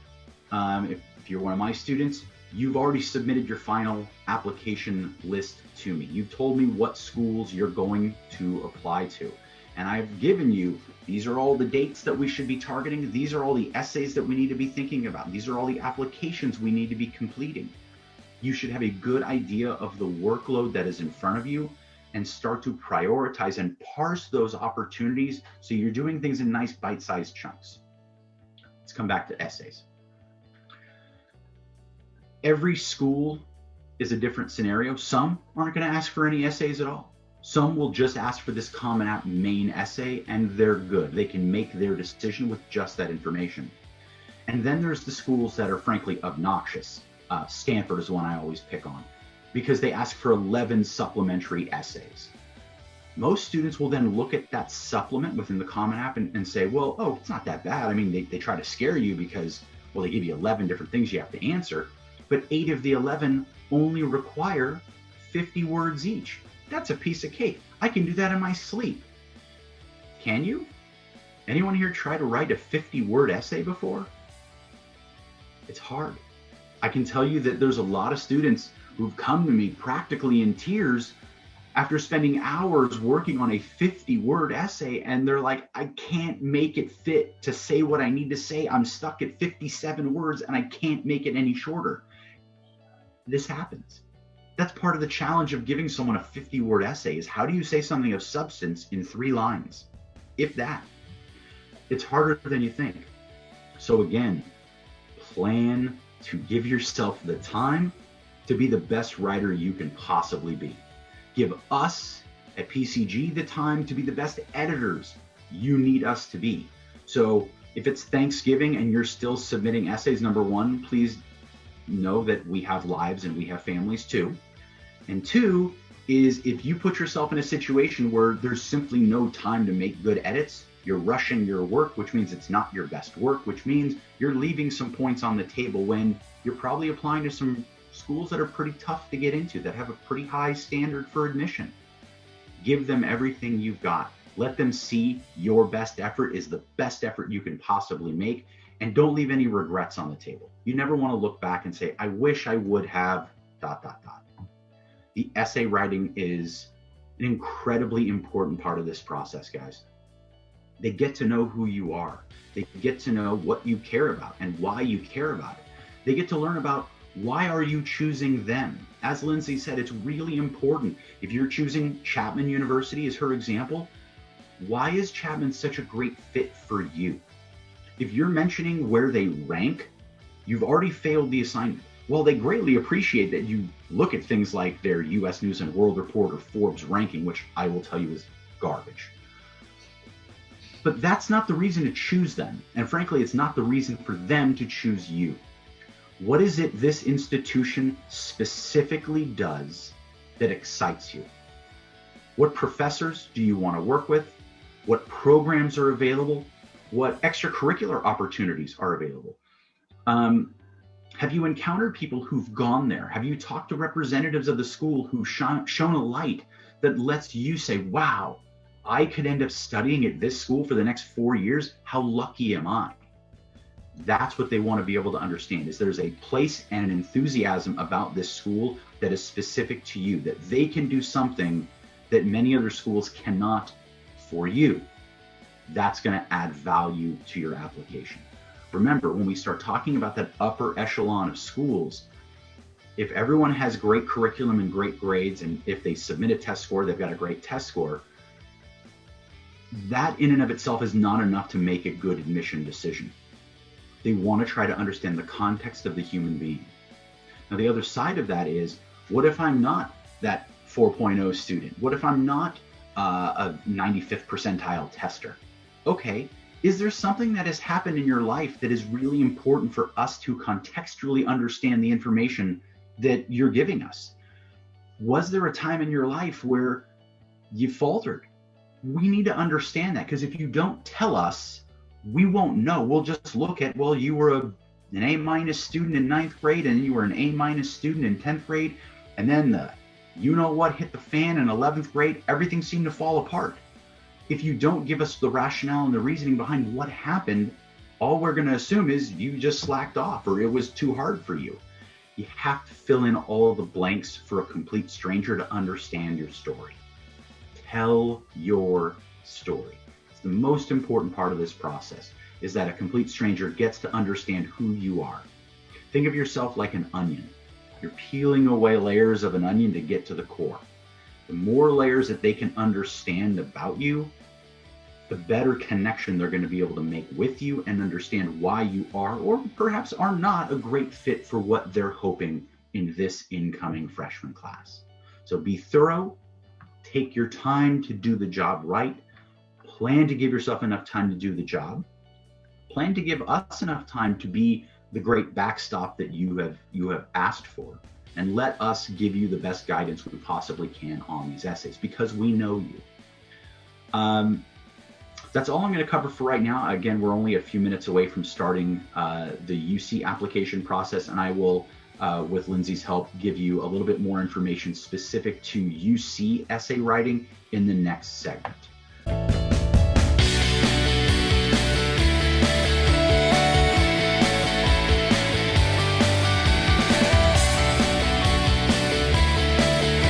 If you're one of my students, you've already submitted your final application list to me. You've told me what schools you're going to apply to. And I've given you, these are all the dates that we should be targeting. These are all the essays that we need to be thinking about. These are all the applications we need to be completing. You should have a good idea of the workload that is in front of you and start to prioritize and parse those opportunities so you're doing things in nice bite-sized chunks. Let's come back to essays. Every school is a different scenario. Some aren't going to ask for any essays at all. Some will just ask for this Common App main essay, and they're good. They can make their decision with just that information. And then there's the schools that are frankly obnoxious. Stanford is one I always pick on because they ask for 11 supplementary essays. Most students will then look at that supplement within the Common App and say, well, oh, it's not that bad. I mean, they try to scare you because, well, they give you 11 different things you have to answer, but 8 of the 11 only require 50 words each. That's a piece of cake. I can do that in my sleep. Can you? Anyone here try to write a 50-word essay before? It's hard. I can tell you that there's a lot of students who've come to me practically in tears after spending hours working on a 50-word essay, and they're like, I can't make it fit to say what I need to say. I'm stuck at 57 words and I can't make it any shorter. This happens. That's part of the challenge of giving someone a 50-word essay is how do you say something of substance in 3 lines? If that. It's harder than you think. So again, plan to give yourself the time to be the best writer you can possibly be. Give us at PCG the time to be the best editors you need us to be. So if it's Thanksgiving and you're still submitting essays, number 1, please know that we have lives and we have families too. And 2 is if you put yourself in a situation where there's simply no time to make good edits, you're rushing your work, which means it's not your best work, which means you're leaving some points on the table when you're probably applying to some schools that are pretty tough to get into, that have a pretty high standard for admission. Give them everything you've got. Let them see your best effort is the best effort you can possibly make, and don't leave any regrets on the table. You never want to look back and say, I wish I would have ... The essay writing is an incredibly important part of this process, guys. They get to know who you are. They get to know what you care about and why you care about it. They get to learn about why are you choosing them. As Lindsay said, it's really important. If you're choosing Chapman University as her example, why is Chapman such a great fit for you? If you're mentioning where they rank, you've already failed the assignment. Well, they greatly appreciate that you look at things like their US News and World Report or Forbes ranking, which I will tell you is garbage. But that's not the reason to choose them. And frankly, it's not the reason for them to choose you. What is it this institution specifically does that excites you? What professors do you want to work with? What programs are available? What extracurricular opportunities are available? Have you encountered people who've gone there? Have you talked to representatives of the school who've shown a light that lets you say, wow, I could end up studying at this school for the next 4 years. How lucky am I? That's what they want to be able to understand, is there's a place and an enthusiasm about this school that is specific to you, that they can do something that many other schools cannot for you. That's going to add value to your application. Remember, when we start talking about that upper echelon of schools, if everyone has great curriculum and great grades, and if they submit a test score, they've got a great test score, that in and of itself is not enough to make a good admission decision. They want to try to understand the context of the human being. Now, the other side of that is, what if I'm not that 4.0 student? What if I'm not a 95th percentile tester? Okay, is there something that has happened in your life that is really important for us to contextually understand the information that you're giving us? Was there a time in your life where you faltered? We need to understand that, because if you don't tell us, we won't know. We'll just look at, well, you were an A- student in 9th grade, and you were an A- student in 10th grade, and then the you know what hit the fan in 11th grade, everything seemed to fall apart. If you don't give us the rationale and the reasoning behind what happened, all we're going to assume is you just slacked off or it was too hard for you. You have to fill in all the blanks for a complete stranger to understand your story. Tell your story. It's the most important part of this process, is that a complete stranger gets to understand who you are. Think of yourself like an onion. You're peeling away layers of an onion to get to the core. The more layers that they can understand about you, the better connection they're going to be able to make with you and understand why you are or perhaps are not a great fit for what they're hoping in this incoming freshman class. So be thorough, take your time to do the job right, plan to give yourself enough time to do the job, plan to give us enough time to be the great backstop that you have asked for, and let us give you the best guidance we possibly can on these essays because we know you. That's all I'm going to cover for right now. Again, we're only a few minutes away from starting the UC application process, and I will, with Lindsay's help, give you a little bit more information specific to UC essay writing in the next segment.